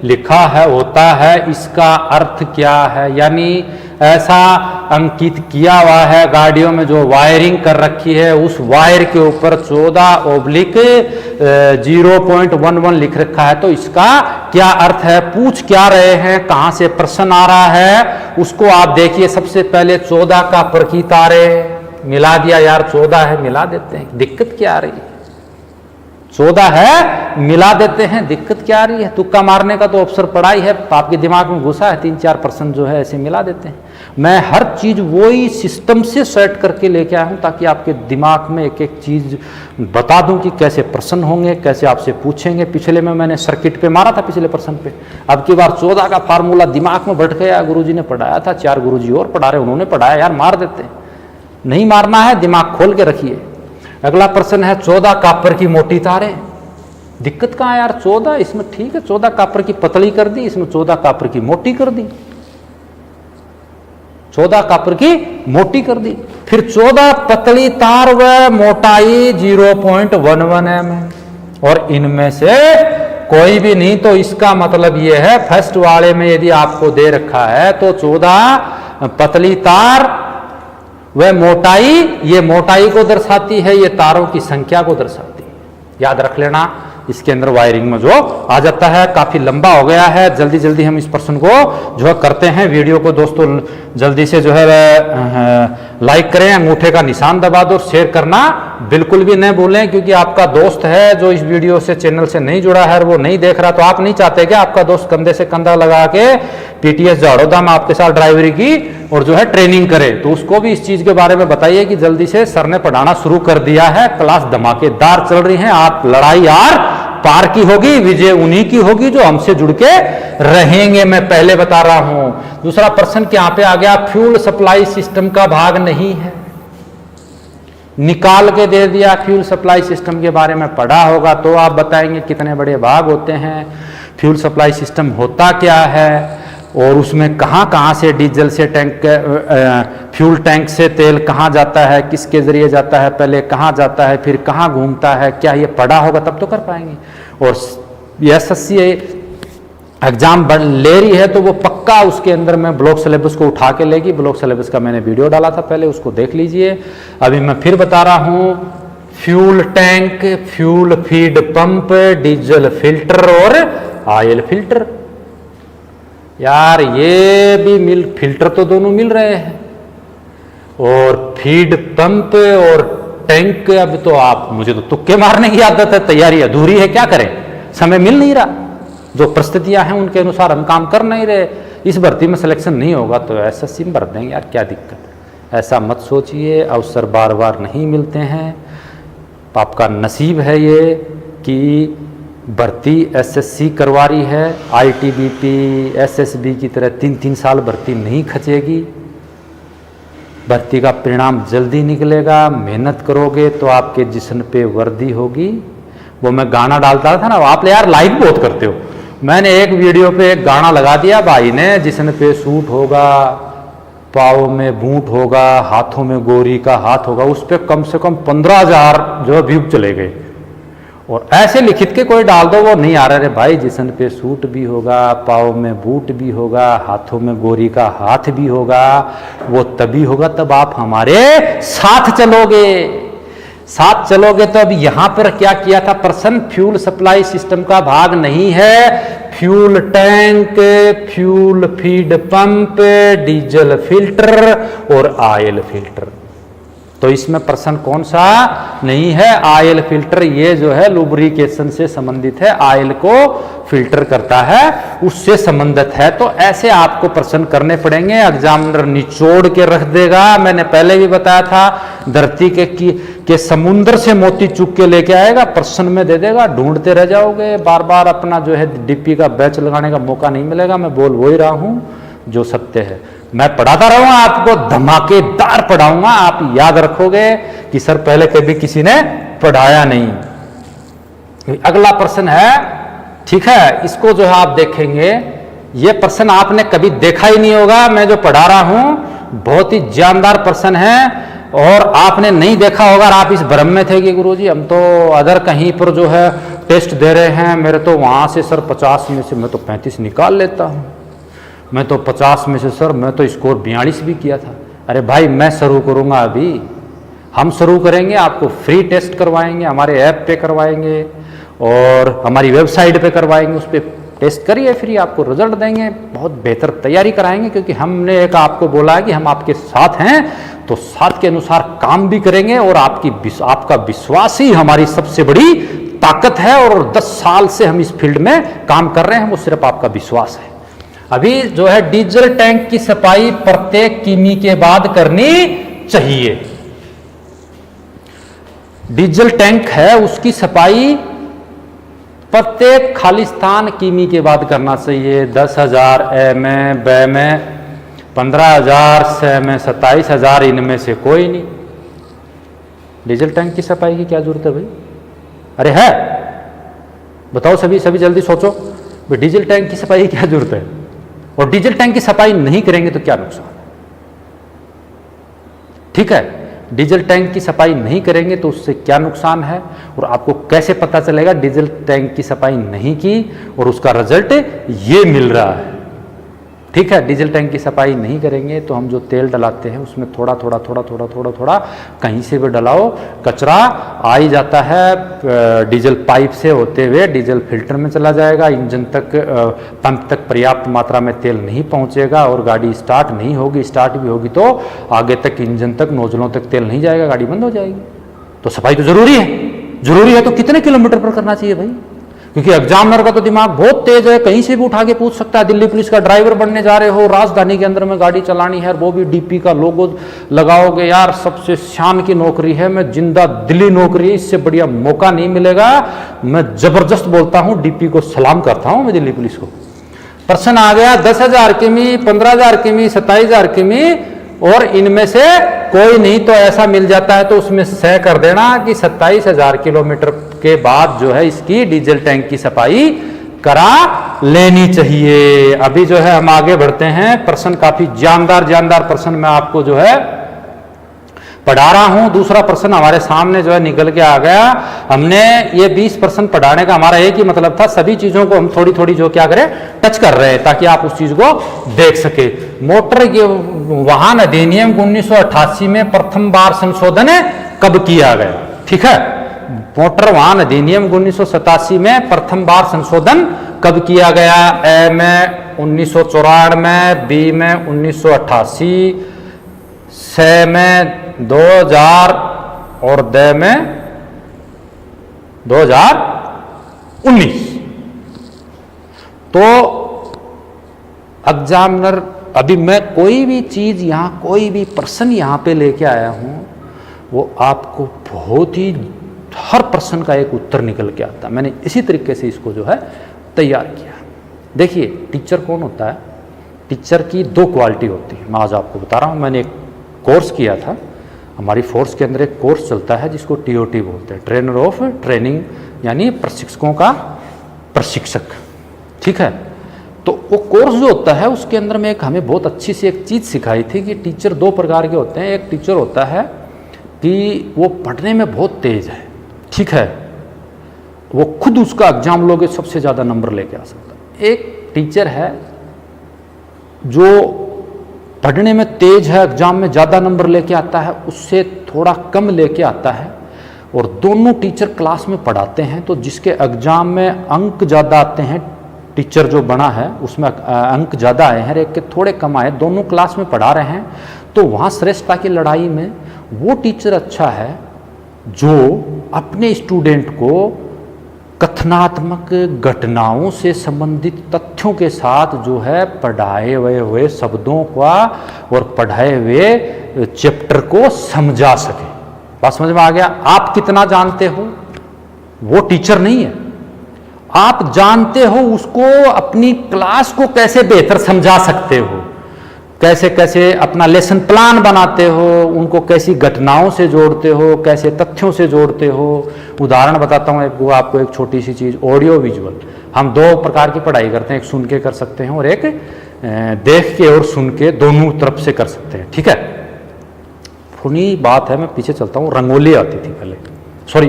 लिखा है होता है, इसका अर्थ क्या है? यानी ऐसा अंकित किया हुआ है गाड़ियों में जो वायरिंग कर रखी है, उस वायर के ऊपर 14/0.11 लिख रखा है, तो इसका क्या अर्थ है? पूछ क्या रहे हैं, कहां से प्रश्न आ रहा है, उसको आप देखिए। सबसे पहले 14 का प्रकी तारे मिला दिया यार, 14 है मिला देते हैं, दिक्कत क्या आ रही है? 14 है मिला देते हैं, दिक्कत क्या आ रही है? तुक्का मारने का तो अवसर पड़ा ही है, आपके दिमाग में घुसा है, 3-4 प्रश्न जो है ऐसे मिला देते हैं। मैं हर चीज वही सिस्टम से सेट करके लेके आया हूं, ताकि आपके दिमाग में एक एक चीज बता दूं कि कैसे प्रश्न होंगे, कैसे आपसे पूछेंगे। पिछले में मैंने सर्किट पे मारा था, पिछले प्रश्न पे। अब की बार 14 का फार्मूला दिमाग में बैठ गया, गुरुजी ने पढ़ाया था, 4 गुरुजी और पढ़ा रहे, उन्होंने पढ़ाया यार, मार देते हैं। नहीं मारना है, दिमाग खोल के रखिए। अगला प्रश्न है 14 कापर की मोटी तारें। दिक्कत कहां यार? 14 इसमें ठीक है, 14 कापर की पतली कर दी, इसमें 14 कापर की मोटी कर दी, 14 कापर की मोटी कर दी। फिर 14 पतली तार व मोटाई 0.11 mm है, और इनमें से कोई भी नहीं, तो इसका मतलब यह है फर्स्ट वाले में यदि आपको दे रखा है तो 14 पतली तार वह मोटाई, ये मोटाई को दर्शाती है, ये तारों की संख्या को दर्शाती है। याद रख लेना, इसके अंदर वायरिंग में जो आ जाता है। काफी लंबा हो गया है, जल्दी जल्दी हम इस प्रश्न को जो है करते हैं। वीडियो को दोस्तों जल्दी से जो है लाइक करें, अंगूठे का निशान दबा दो, शेयर करना बिल्कुल भी न भूलें, क्योंकि आपका दोस्त है जो इस वीडियो से चैनल से नहीं जुड़ा है, वो नहीं देख रहा, तो आप नहीं चाहते कि आपका दोस्त कंधे से कंधा लगा के पीटीएस झाड़ोदा में आपके साथ ड्राइवरी की और जो है ट्रेनिंग करे, तो उसको भी इस चीज के बारे में बताइए कि जल्दी से सर ने पढ़ाना शुरू कर दिया है, क्लास धमाकेदार चल रही है। आप लड़ाई यार पार की होगी, विजय उन्हीं की होगी जो हमसे जुड़ के रहेंगे, मैं पहले बता रहा हूं। दूसरा प्रश्न यहां पे आ गया, फ्यूल सप्लाई सिस्टम का भाग नहीं है, निकाल के दे दिया। फ्यूल सप्लाई सिस्टम के बारे में पढ़ा होगा तो आप बताएंगे कितने बड़े भाग होते हैं, फ्यूल सप्लाई सिस्टम होता क्या है, और उसमें कहां कहां से डीजल से टैंक फ्यूल टैंक से तेल कहां जाता है, किसके जरिए जाता है, पहले कहां जाता है, फिर कहां घूमता है, क्या ये पढ़ा होगा तब तो कर पाएंगे। और एसएससी एग्जाम ले रही है तो वो पक्का उसके अंदर में ब्लॉक सिलेबस को उठा के लेगी। ब्लॉक सिलेबस का मैंने वीडियो डाला था पहले, उसको देख लीजिए। अभी मैं फिर बता रहा हूं, fuel tank, fuel feed pump, diesel filter और ऑयल फिल्टर। यार ये भी मिल फिल्टर तो दोनों मिल रहे हैं, और फीड पंप और टैंक, अब तो आप मुझे तो तुक्के मारने की आदत है, तैयारी अधूरी है, क्या करें, समय मिल नहीं रहा, जो परिस्थितियां हैं उनके अनुसार हम काम कर नहीं रहे। इस भर्ती में सिलेक्शन नहीं होगा तो एसएससी में भर देंगे यार, क्या दिक्कत है? ऐसा मत सोचिए, अवसर बार बार नहीं मिलते हैं। आपका नसीब है ये कि भर्ती एसएससी करवा रही है, आईटीबीपी एसएसबी की तरह 3-3 साल भर्ती नहीं खचेगी। भर्ती का परिणाम जल्दी निकलेगा, मेहनत करोगे तो आपके जिस्म पे वर्दी होगी। वो मैं गाना डालता था ना, आप यार लाइक बहुत करते हो, मैंने एक वीडियो पे एक गाना लगा दिया भाई ने, जिस्म पे सूट होगा, पाँव में बूट होगा, हाथों में गोरी का हाथ होगा, उस पर कम से कम 15,000 जो व्यू चले गए। और ऐसे लिखित के कोई डाल दो वो नहीं आ रहा रे भाई, जिस्म पे सूट भी होगा, पाँव में बूट भी होगा, हाथों में गोरी का हाथ भी होगा, वो तभी होगा तब आप हमारे साथ चलोगे। साथ चलोगे तो अब यहां पर क्या किया था पर्सन, फ्यूल सप्लाई सिस्टम का भाग नहीं है, fuel tank, fuel feed pump, diesel filter और ऑयल फिल्टर। तो इसमें पर्सन कौन सा नहीं है, ऑयल फिल्टर। ये जो है लुब्रिकेशन से संबंधित है, ऑयल को फिल्टर करता है, उससे संबंधित है। तो ऐसे आपको प्रश्न करने पड़ेंगे, एग्जामिनर निचोड़ के रख देगा। मैंने पहले भी बताया था, धरती के समुद्र से मोती चुग के लेके आएगा, प्रश्न में दे देगा, ढूंढते रह जाओगे। बार बार अपना जो है डीपी का बैच लगाने का मौका नहीं मिलेगा। मैं बोल वो ही रहा हूं जो सत्य है। मैं पढ़ाता रहूंगा आपको, धमाकेदार पढ़ाऊंगा, आप याद रखोगे कि सर पहले कभी किसी ने पढ़ाया नहीं। अगला प्रश्न है, ठीक है, इसको जो है आप देखेंगे, ये प्रश्न आपने कभी देखा ही नहीं होगा। मैं जो पढ़ा रहा हूं बहुत ही जानदार प्रश्न है और आपने नहीं देखा होगा। आप इस भ्रम में थे कि गुरुजी हम तो अदर कहीं पर जो है टेस्ट दे रहे हैं, मेरे तो वहां से सर 50 में से मैं तो 35 निकाल लेता हूं, मैं तो 50 में से सर मैं तो स्कोर 42 भी किया था। अरे भाई मैं शुरू करूंगा, अभी हम शुरू करेंगे, आपको फ्री टेस्ट करवाएंगे, हमारे ऐप पे करवाएंगे और हमारी वेबसाइट पे करवाएंगे, उस पर टेस्ट करिए, फ्री आपको रिजल्ट देंगे, बहुत बेहतर तैयारी कराएंगे। क्योंकि हमने एक आपको बोला है कि हम आपके साथ हैं, तो साथ के अनुसार काम भी करेंगे और आपका विश्वास ही हमारी सबसे बड़ी ताकत है। और 10 साल से हम इस फील्ड में काम कर रहे हैं, वो सिर्फ आपका विश्वास है। अभी जो है डीजल टैंक की सफाई प्रत्येक किमी के बाद करनी चाहिए। डीजल टैंक है उसकी सफाई प्रत्येक खालिस्तान किमी के बाद करना चाहिए। 10,000 में, ब में 15,000, से में 27,000, इनमें से कोई नहीं। डीजल टैंक की सफाई की क्या जरूरत है भाई? अरे है, बताओ सभी जल्दी सोचो, डीजल टैंक की सफाई की क्या जरूरत है? और डीजल टैंक की सफाई नहीं करेंगे तो क्या नुकसान है? ठीक है, डीजल टैंक की सफाई नहीं करेंगे तो उससे क्या नुकसान है और आपको कैसे पता चलेगा डीजल टैंक की सफाई नहीं की और उसका रिजल्ट ये मिल रहा है। ठीक है, डीजल टैंक की सफाई नहीं करेंगे तो हम जो तेल डलाते हैं उसमें थोड़ा थोड़ा कहीं से भी डलाओ कचरा आ ही जाता है। डीजल पाइप से होते हुए डीजल फिल्टर में चला जाएगा, इंजन तक, पंप तक पर्याप्त मात्रा में तेल नहीं पहुंचेगा और गाड़ी स्टार्ट नहीं होगी। स्टार्ट भी होगी तो आगे तक, इंजन तक, नोजलों तक तेल नहीं जाएगा, गाड़ी बंद हो जाएगी। तो सफाई तो जरूरी है तो कितने किलोमीटर पर करना चाहिए भाई? क्योंकि एग्जामिनर का तो दिमाग बहुत तेज है, कहीं से भी उठा के पूछ सकता है। दिल्ली पुलिस का ड्राइवर बनने जा रहे हो, राजधानी के अंदर में गाड़ी चलानी है, वो भी डीपी का लोगो लगाओगे, यार सबसे शान की नौकरी है, मैं जिंदा दिली नौकरी है, इससे बढ़िया मौका नहीं मिलेगा। मैं जबरदस्त बोलता हूं, डीपी को सलाम करता हूं मैं दिल्ली पुलिस को। प्रश्न आ गया 10,000 किमी, 15,000 किमी, 27,000 किमी और इनमें से कोई नहीं तो ऐसा मिल जाता है तो उसमें सह कर देना कि 27,000 किलोमीटर के बाद जो है इसकी डीजल टैंक की सफाई करा लेनी चाहिए। अभी जो है हम आगे बढ़ते हैं। प्रश्न काफी जानदार प्रश्न मैं आपको जो है पढ़ा रहा हूं। दूसरा प्रश्न हमारे सामने जो है निकल के आ गया। हमने ये 20 प्रश्न पढ़ाने का हमारा एक ही मतलब था, सभी चीजों को हम थोड़ी थोड़ी जो क्या करें टच कर रहे हैं ताकि आप उस चीज को देख सके। मोटर वाहन अधिनियम 1988 में प्रथम बार संशोधन कब किया गया? ठीक है, मोटर वाहन अधिनियम 1987 में प्रथम बार संशोधन कब किया गया? ए में 1994, बी में 1988, से में 2000 और द में 2019। तो एग्जामिनर, अभी मैं कोई भी चीज यहां, कोई भी प्रश्न यहां पे लेके आया हूं, वो आपको बहुत ही हर प्रश्न का एक उत्तर निकल के आता है। मैंने इसी तरीके से इसको जो है तैयार किया। देखिए, टीचर कौन होता है? टीचर की 2 क्वालिटी होती है, मैं आज आपको बता रहा हूं। मैंने एक कोर्स किया था, हमारी फोर्स के अंदर एक कोर्स चलता है जिसको TOT बोलते हैं, ट्रेनर ऑफ ट्रेनिंग, यानी प्रशिक्षकों का प्रशिक्षक। ठीक है, तो वो कोर्स जो होता है उसके अंदर में एक हमें बहुत अच्छी सी एक चीज़ सिखाई थी कि टीचर 2 प्रकार के होते हैं। एक टीचर होता है कि वो पढ़ने में बहुत तेज है, ठीक है, वो खुद उसका एग्जाम लोगे सबसे ज़्यादा नंबर लेके आ सकता है। एक टीचर है जो पढ़ने में तेज है, एग्जाम में ज़्यादा नंबर लेके आता है, उससे थोड़ा कम लेके आता है, और दोनों टीचर क्लास में पढ़ाते हैं, तो जिसके एग्जाम में अंक ज़्यादा आते हैं, टीचर जो बना है उसमें अंक ज़्यादा आए हैं, एक के थोड़े कम आए, दोनों क्लास में पढ़ा रहे हैं, तो वहाँ श्रेष्ठता की लड़ाई में वो टीचर अच्छा है जो अपने स्टूडेंट को कथनात्मक घटनाओं से संबंधित तथ्यों के साथ जो है पढ़ाए हुए शब्दों का और पढ़ाए हुए चैप्टर को समझा सके। बात समझ में आ गया? आप कितना जानते हो वो टीचर नहीं है, आप जानते हो उसको अपनी क्लास को कैसे बेहतर समझा सकते हो, कैसे कैसे अपना लेसन प्लान बनाते हो, उनको कैसी घटनाओं से जोड़ते हो, कैसे तथ्यों से जोड़ते हो। उदाहरण बताता हूँ आपको एक छोटी सी चीज़, ऑडियो विजुअल। हम दो प्रकार की पढ़ाई करते हैं, एक सुन के कर सकते हैं और एक देख के और सुन के दोनों तरफ से कर सकते हैं। ठीक है, पुरानी बात है, मैं पीछे चलता हूँ। रंगोली आती थी पहले, सॉरी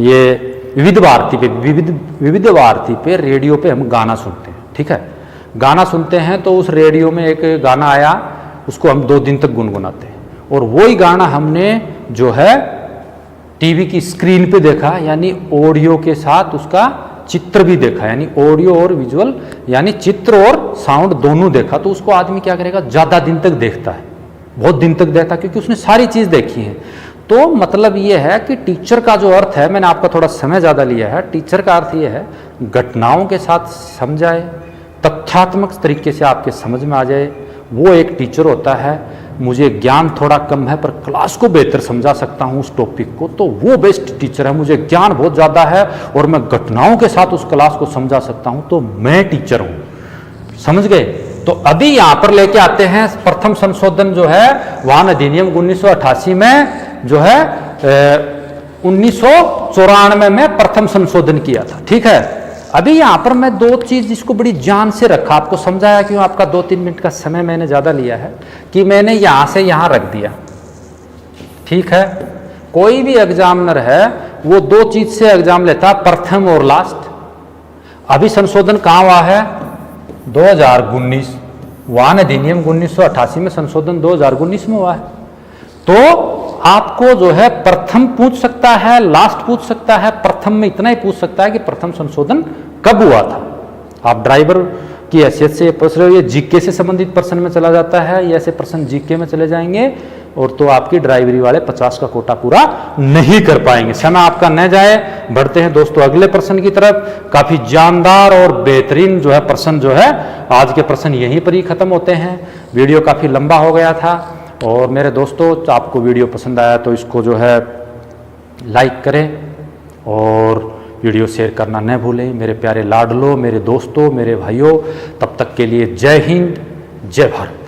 ये विविध भारती पे रेडियो पे हम गाना सुनते हैं। ठीक है, गाना सुनते हैं तो उस रेडियो में एक गाना आया, उसको हम 2 दिन तक गुनगुनाते हैं, और वही गाना हमने जो है टीवी की स्क्रीन पे देखा, यानी ऑडियो के साथ उसका चित्र भी देखा, यानी ऑडियो और विजुअल यानी चित्र और साउंड दोनों देखा, तो उसको आदमी क्या करेगा, ज़्यादा दिन तक देखता है, बहुत दिन तक देखता है, क्योंकि उसने सारी चीज़ देखी है। तो मतलब ये है कि टीचर का जो अर्थ है, मैंने आपका थोड़ा समय ज़्यादा लिया है, टीचर का अर्थ ये है घटनाओं के साथ समझाए, तथ्यात्मक तरीके से आपके समझ में आ जाए, वो एक टीचर होता है। मुझे ज्ञान थोड़ा कम है पर क्लास को बेहतर समझा सकता हूँ उस टॉपिक को, तो वो बेस्ट टीचर है। मुझे ज्ञान बहुत ज़्यादा है और मैं घटनाओं के साथ उस क्लास को समझा सकता हूँ, तो मैं टीचर हूँ। समझ गए? तो अभी यहाँ पर लेके आते हैं प्रथम संशोधन जो है वाहन अधिनियम 1988 में जो है 1994 में प्रथम संशोधन किया था। ठीक है, अभी यहाँ पर मैं 2 चीज़ जिसको बड़ी जान से रखा, आपको समझाया, क्यों आपका 2-3 मिनट का समय मैंने ज़्यादा लिया है कि मैंने यहाँ से यहाँ रख दिया। ठीक है, कोई भी एग्जामिनर है वो 2 चीज़ से एग्जाम लेता, प्रथम और लास्ट। अभी संशोधन कहाँ हुआ है? 2019, वाहन अधिनियम 1988 में संशोधन 2019 में हुआ है। तो आपको जो है प्रथम पूछ सकता है, लास्ट पूछ सकता है, प्रथम में इतना ही पूछ सकता है कि प्रथम संशोधन कब हुआ था। आप ड्राइवर की हैसियत से पूछ रहे हो, ये जीके से संबंधित प्रश्न में चला जाता है, ये ऐसे प्रश्न जीके में चले जाएंगे और तो आपकी ड्राइवरी वाले 50 का कोटा पूरा नहीं कर पाएंगे। समय आपका न जाए, बढ़ते हैं दोस्तों अगले प्रश्न की तरफ। काफी जानदार और बेहतरीन जो है प्रश्न जो है, आज के प्रश्न यहीं पर ही खत्म होते हैं। वीडियो काफी लंबा हो गया था, और मेरे दोस्तों आपको वीडियो पसंद आया तो इसको जो है लाइक करें और वीडियो शेयर करना न भूलें। मेरे प्यारे लाडलो, मेरे दोस्तों, मेरे भाइयों, तब तक के लिए जय हिंद, जय भारत।